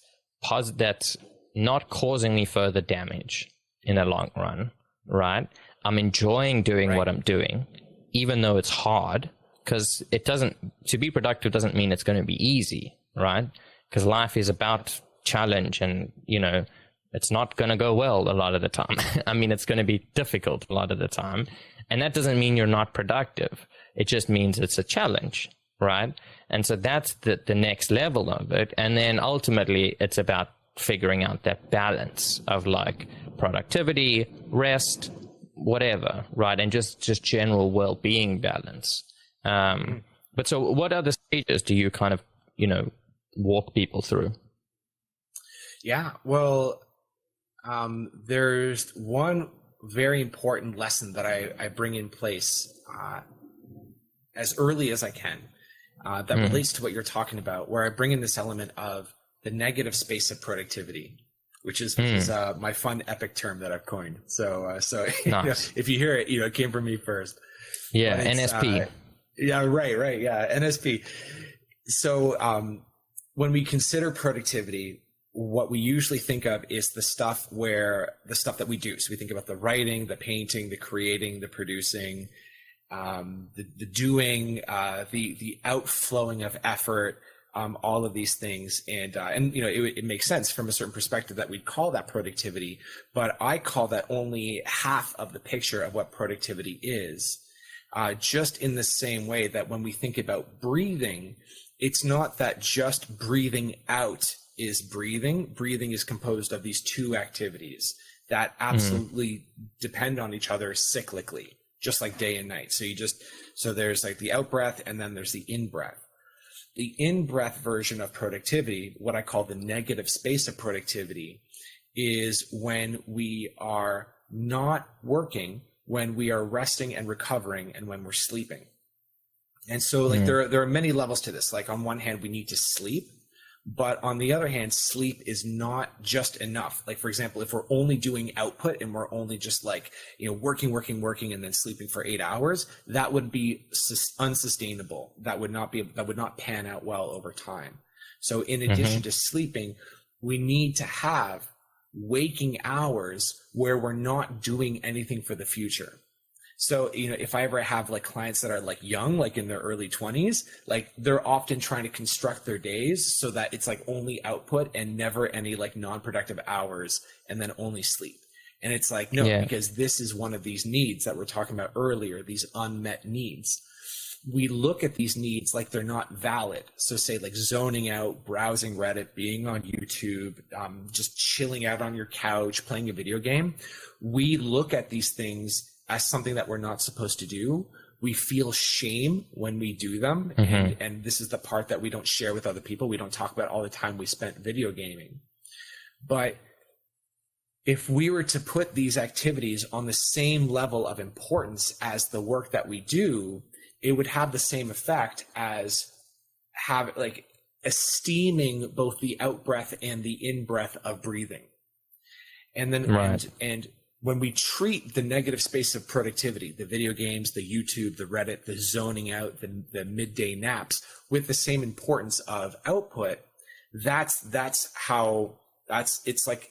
not causing me further damage in the long run, right? I'm enjoying doing what I'm doing, even though it's hard, because to be productive doesn't mean it's going to be easy, right? Because life is about challenge, and, you know, it's not going to go well a lot of the time. I mean, it's going to be difficult a lot of the time. And that doesn't mean you're not productive. It just means it's a challenge, right? And so that's the next level of it. And then ultimately, it's about figuring out that balance of like productivity, rest, whatever, right? And just general well-being balance. But so what other stages do you kind of, you know, walk people through?
Yeah, well, there's one very important lesson that I bring in place as early as I can that relates to what you're talking about, where I bring in this element of the negative space of productivity, which is my fun epic term that I've coined. So nice. You know, if you hear it, you know, it came from me first.
Yeah, NSP.
Yeah, right. Yeah, NSP. So when we consider productivity, what we usually think of is the stuff that we do. So we think about the writing, the painting, the creating, the producing, the doing, the outflowing of effort, all of these things. And you know, it makes sense from a certain perspective that we'd call that productivity, but I call that only half of the picture of what productivity is. Just in the same way that when we think about breathing, it's not that just breathing out is breathing. Breathing is composed of these two activities that absolutely depend on each other cyclically, just like day and night. So there's like the out breath, and then there's the in breath. The in breath version of productivity, what I call the negative space of productivity, is when we are not working, when we are resting and recovering, and when we're sleeping. And so like there are many levels to this. Like on one hand, we need to sleep. But on the other hand, sleep is not just enough. Like, for example, if we're only doing output and we're only just like, you know, working and then sleeping for 8 hours, that would be unsustainable. That would not pan out well over time. So in addition to sleeping, we need to have waking hours where we're not doing anything for the future. So, you know, if I ever have like clients that are like young, like in their early 20s, like they're often trying to construct their days so that it's like only output and never any like non-productive hours, and then only sleep. And it's like, no, because this is one of these needs that we're talking about earlier, these unmet needs. We look at these needs like they're not valid. So say like zoning out, browsing Reddit, being on YouTube, just chilling out on your couch, playing a video game. We look at these things as something that we're not supposed to do. We feel shame when we do them. And this is the part that we don't share with other people. We don't talk about all the time we spent video gaming. But if we were to put these activities on the same level of importance as the work that we do, it would have the same effect as esteeming both the out breath and the in breath of breathing. And then, and when we treat the negative space of productivity, the video games, the YouTube, the Reddit, the zoning out, the midday naps, with the same importance of output, it's like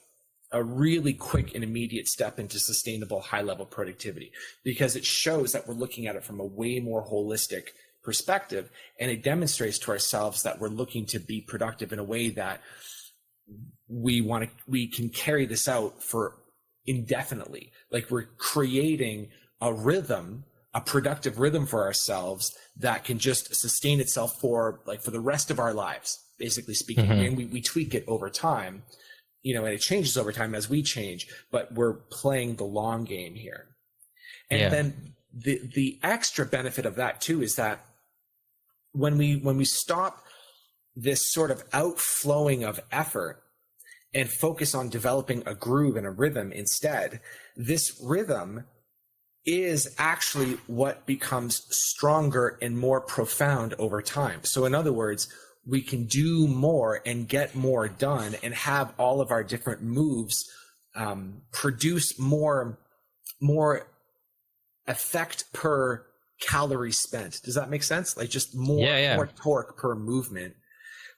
a really quick and immediate step into sustainable high-level productivity, because it shows that we're looking at it from a way more holistic perspective, and it demonstrates to ourselves that we're looking to be productive in a way that we can carry this out for indefinitely. Like, we're creating a rhythm, a productive rhythm for ourselves that can just sustain itself for the rest of our lives, basically speaking. And we tweak it over time, and it changes over time as we change, but we're playing the long game here. And then the extra benefit of that too is that when we stop this sort of outflowing of effort and focus on developing a groove and a rhythm instead, this rhythm is actually what becomes stronger and more profound over time. So in other words, we can do more and get more done and have all of our different moves produce more effect per calorie spent. Does that make sense? Like, just more torque per movement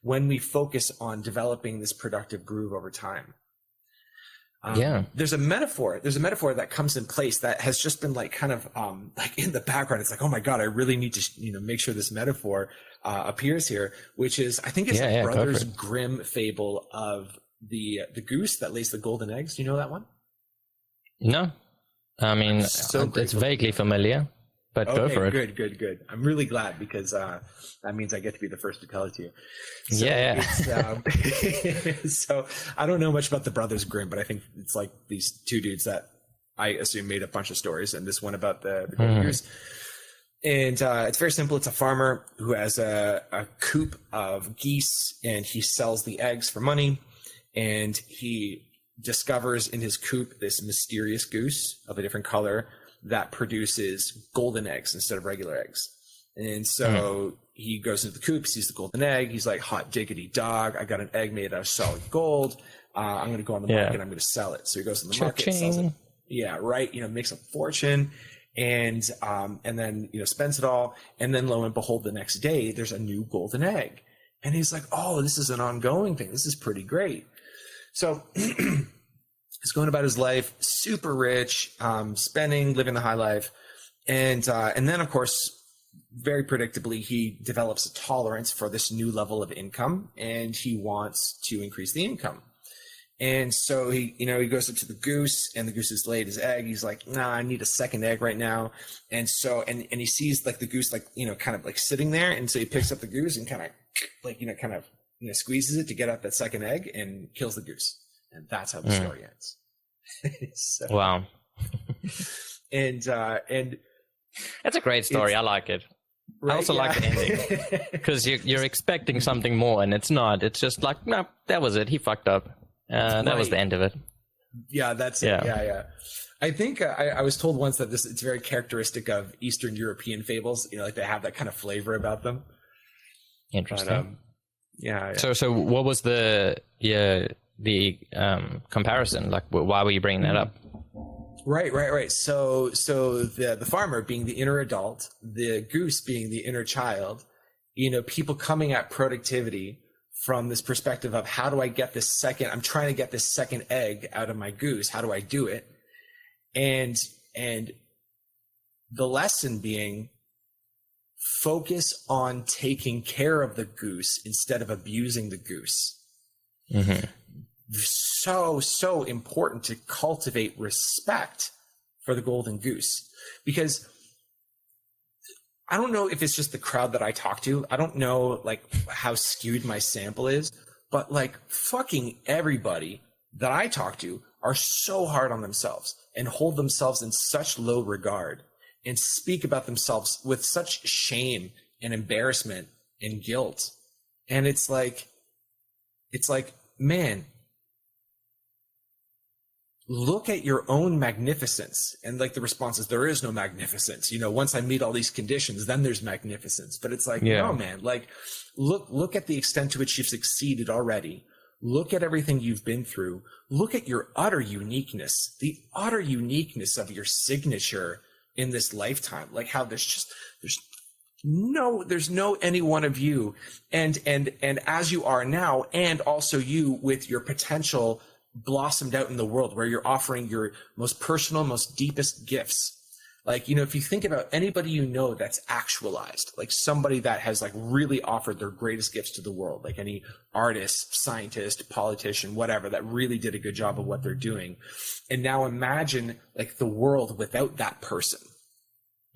when we focus on developing this productive groove over time. There's a metaphor that comes in place that has just been kind of in the background. It's like, oh my God, I really need to make sure this metaphor appears here, which is, I think it's Brothers Grimm fable of the goose that lays the golden eggs. Do you know that one?
No, I mean, it's vaguely familiar, but go for it.
Good. I'm really glad, because that means I get to be the first to tell it to you. So so I don't know much about the Brothers Grimm, but I think it's like these two dudes that I assume made a bunch of stories, and this one about the golden goose. And it's very simple. It's a farmer who has a coop of geese, and he sells the eggs for money. And he discovers in his coop this mysterious goose of a different color that produces golden eggs instead of regular eggs. And so he goes into the coop, sees the golden egg. He's like, hot diggity dog, I got an egg made out of solid gold. I'm going to go on the market. I'm going to sell it. So he goes to the market, sells it. Yeah, right. Makes a fortune. And then, spends it all. And then lo and behold, the next day, there's a new golden egg. And he's like, oh, this is an ongoing thing. This is pretty great. So he's going about his life, super rich, living the high life. And then, of course, very predictably, he develops a tolerance for this new level of income, and he wants to increase the income. And so he goes up to the goose, and the goose has laid his egg. He's like, nah, I need a second egg right now. And so, and he sees the goose, kind of sitting there. And so he picks up the goose and kind of squeezes it to get out that second egg and kills the goose. And that's how the story ends. So,
wow.
and
that's a great story. I like it. Right, I also like the ending, because you're expecting something more, and it's not. It's just like, no, that was it. He fucked up. That was the end of it.
Yeah, that's it. Yeah. I think I was told once that it's very characteristic of Eastern European fables. Like, they have that kind of flavor about them.
Interesting.
But,
So what was the comparison? Like, why were you bringing that up?
Right. So the farmer being the inner adult, the goose being the inner child, people coming at productivity from this perspective of, how do I get I'm trying to get this second egg out of my goose. How do I do it? And the lesson being, focus on taking care of the goose instead of abusing the goose. So important to cultivate respect for the golden goose, because I don't know if it's just the crowd that I talk to. I don't know how skewed my sample is, but fucking everybody that I talk to are so hard on themselves. and hold themselves in such low regard and speak about themselves with such shame and embarrassment and guilt. And it's like, man, look at your own magnificence. And like the response is, there is no magnificence. You know, once I meet all these conditions, then there's magnificence. But it's like, no, man, like look at the extent to which you've succeeded already. Look at everything you've been through. Look at your utter uniqueness, the utter uniqueness of your signature in this lifetime. Like how there's no any one of you. And as you are now, and also you with your potential blossomed out in the world, where you're offering your most personal, most deepest gifts. Like, you know, if you think about anybody you know that's actualized, like somebody that has like really offered their greatest gifts to the world, like any artist, scientist, politician, whatever, that really did a good job of what they're doing. And now imagine like the world without that person.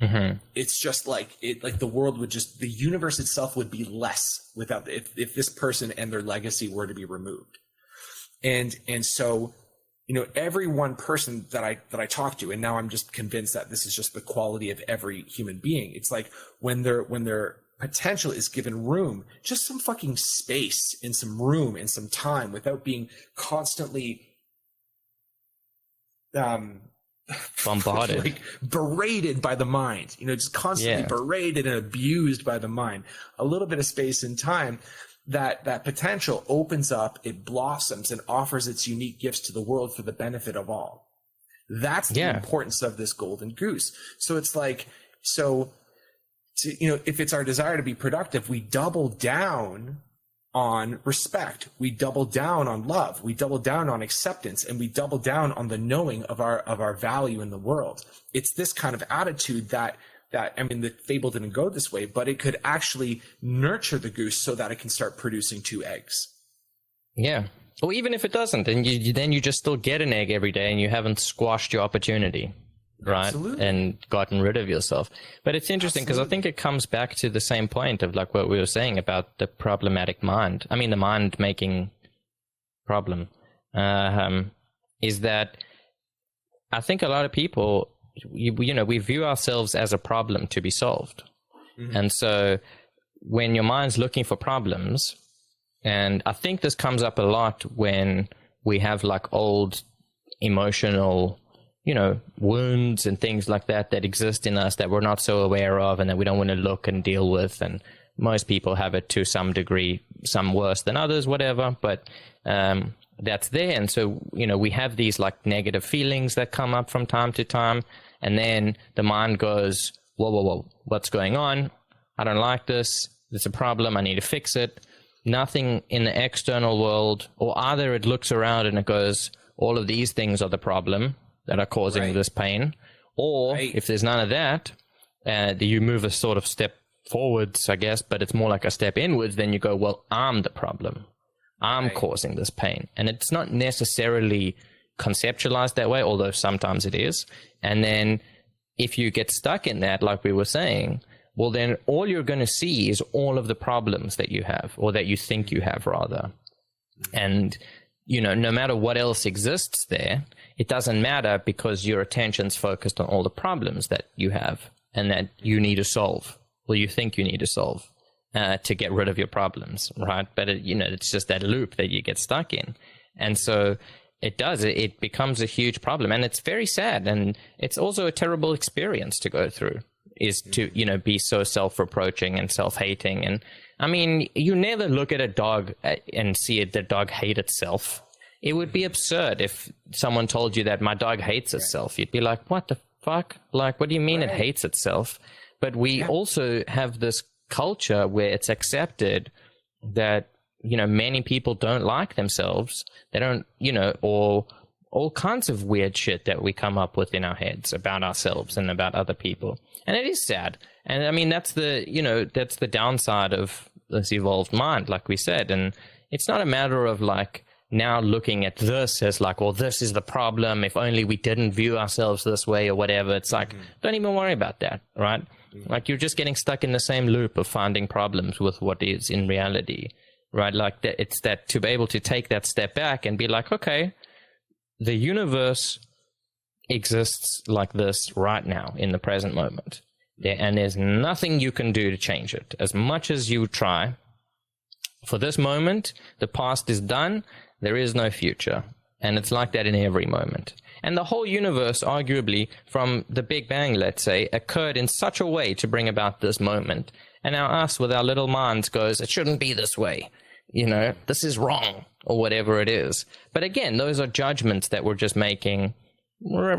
Mm-hmm. It's just like the world would just, the universe itself would be less without, if this person and their legacy were to be removed. And so, you know, every one person that I talk to, and now I'm just convinced that this is just the quality of every human being. It's like when their potential is given room, just some fucking space and some room and some time, without being constantly
bombarded,
like berated by the mind, you know, just constantly berated and abused by the mind. A little bit of space and time, that potential opens up, it blossoms, and offers its unique gifts to the world for the benefit of all. That's the importance of this golden goose. So it's like, you know, if it's our desire to be productive, we double down on respect, we double down on love, we double down on acceptance, and we double down on the knowing of our value in the world. It's this kind of attitude that, I mean, the fable didn't go this way, but it could actually nurture the goose so that it can start producing 2 eggs.
Yeah. Or even if it doesn't, then you just still get an egg every day and you haven't squashed your opportunity, right?
Absolutely.
And gotten rid of yourself. But it's interesting because I think it comes back to the same point of like what we were saying about the problematic mind. I mean, the mind making problem is that I think a lot of people, you know, we view ourselves as a problem to be solved. Mm-hmm. And so when your mind's looking for problems, and I think this comes up a lot when we have like old emotional, you know, wounds and things like that exist in us that we're not so aware of and that we don't want to look and deal with. And most people have it to some degree, some worse than others, whatever. But that's there. And so, you know, we have these like negative feelings that come up from time to time. And then the mind goes, whoa, what's going on? I don't like this. It's a problem. I need to fix it. Nothing in the external world, or either it looks around and it goes, all of these things are the problem that are causing this pain. Or if there's none of that, you move a sort of step forwards, I guess, but it's more like a step inwards. Then you go, well, I'm the problem. I'm causing this pain. And it's not necessarily conceptualized that way, although sometimes it is. And then if you get stuck in that, like we were saying, well, then all you're going to see is all of the problems that you have, or that you think you have, rather. And, you know, no matter what else exists there, it doesn't matter, because your attention's focused on all the problems that you have and that you need to solve, or you think you need to solve to get rid of your problems, right? But, you know, it's just that loop that you get stuck in. And so it becomes a huge problem, and it's very sad, and it's also a terrible experience to go through, is to, you know, be so self-reproaching and self-hating. And I mean, you never look at a dog and see the dog hate itself. It would be absurd if someone told you that my dog hates itself. You'd be like, what the fuck? Like, what do you mean it hates itself? But we also have this culture where it's accepted that, you know, many people don't like themselves. They don't, you know, or all kinds of weird shit that we come up with in our heads about ourselves and about other people. And it is sad. And I mean, that's the, you know, that's the downside of this evolved mind, like we said. And it's not a matter of like now looking at this as like, well, this is the problem. If only we didn't view ourselves this way or whatever. It's like, don't even worry about that, right? Like, you're just getting stuck in the same loop of finding problems with what is in reality, right? Like that, it's that to be able to take that step back and be like, okay, the universe exists like this right now in the present moment. And there's nothing you can do to change it. As much as you try, for this moment, the past is done. There is no future. And it's like that in every moment. And the whole universe, arguably, from the Big Bang, let's say, occurred in such a way to bring about this moment. And now us, with our little minds, goes, it shouldn't be this way. You know, this is wrong, or whatever it is. But again, those are judgments that we're just making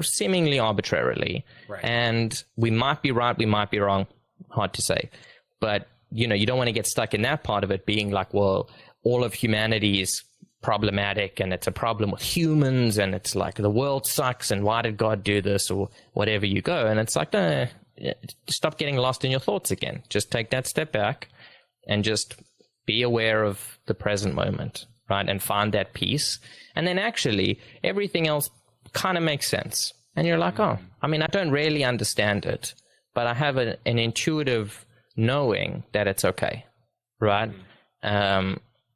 seemingly arbitrarily.
Right.
And we might be right, we might be wrong. Hard to say. But, you know, you don't want to get stuck in that part of it being like, well, all of humanity is problematic and it's a problem with humans and it's like the world sucks and why did God do this or whatever you go. And it's like, no, stop getting lost in your thoughts again. Just take that step back and just be aware of the present moment, right? And find that peace. And then actually everything else kind of makes sense. And you're like, oh, I mean, I don't really understand it, but I have an intuitive knowing that it's okay, right?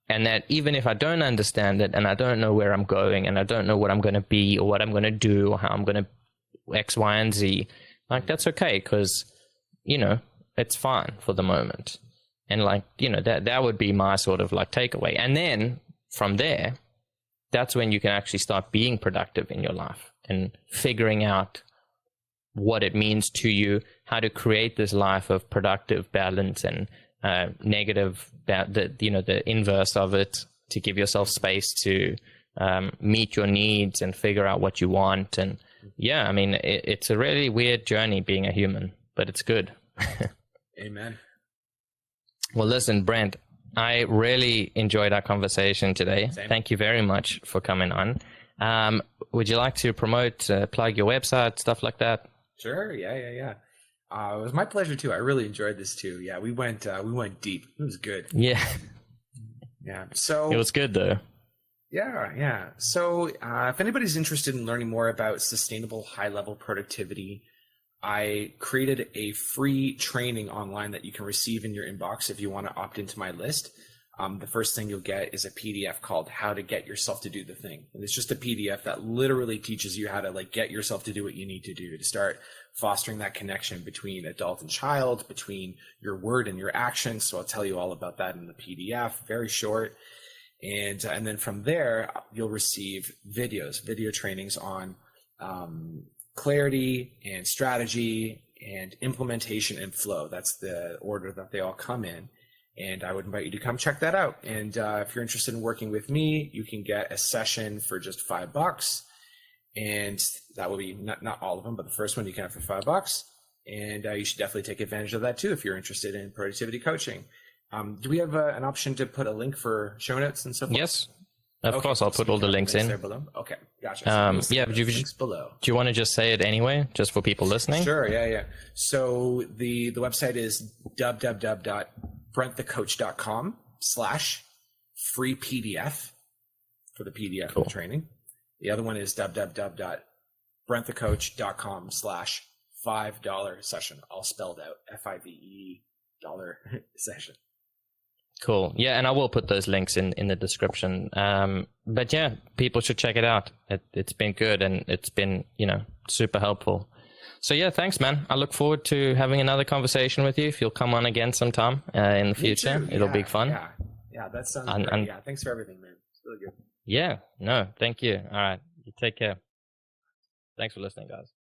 And that even if I don't understand it and I don't know where I'm going and I don't know what I'm going to be or what I'm going to do or how I'm going to X, Y, and Z, like that's okay because, you know, it's fine for the moment. And like, you know, that would be my sort of like takeaway. And then from there, that's when you can actually start being productive in your life and figuring out what it means to you, how to create this life of productive balance and negative, the inverse of it, to give yourself space to meet your needs and figure out what you want. And yeah, I mean, it's a really weird journey being a human, but it's good.
Amen.
Well, listen, Brent, I really enjoyed our conversation today.
Same.
Thank you very much for coming on. Would you like to promote, plug your website, stuff like that?
Sure. Yeah. It was my pleasure too. I really enjoyed this too. Yeah, we went deep. It was good.
Yeah.
Yeah. So
it was good though.
Yeah. So if anybody's interested in learning more about sustainable high-level productivity, I created a free training online that you can receive in your inbox if you want to opt into my list. The first thing you'll get is a PDF called How to Get Yourself to Do the Thing. And it's just a PDF that literally teaches you how to like get yourself to do what you need to do to start fostering that connection between adult and child, between your word and your action. So I'll tell you all about that in the PDF, very short. And then from there, you'll receive video trainings on clarity and strategy and implementation and flow. That's the order that they all come in. And I would invite you to come check that out. And if you're interested in working with me, you can get a session for just $5. And that will be not all of them, but the first one you can have for $5. And you should definitely take advantage of that too if you're interested in productivity coaching. Do we have an option to put a link for show notes and so forth?
Yes, of course. I'll put all the links in.
There below. Okay, gotcha. So
yeah,
links below.
Do you want to just say it anyway, just for people listening?
Sure. Yeah. So the website is www.brentthecoach.com/free PDF for the PDF of the training. The other one is www.brentthecoach.com/$5 session, all spelled out, FIVE dollar session.
Cool. Yeah, and I will put those links in the description. But yeah, people should check it out. It's been good and it's been, super helpful. So yeah, thanks, man. I look forward to having another conversation with you. If you'll come on again sometime in the future, it'll be fun.
Yeah, that sounds great. Yeah, thanks for everything, man. It's really good.
Yeah, no, thank you. All right, you take care. Thanks for listening, guys.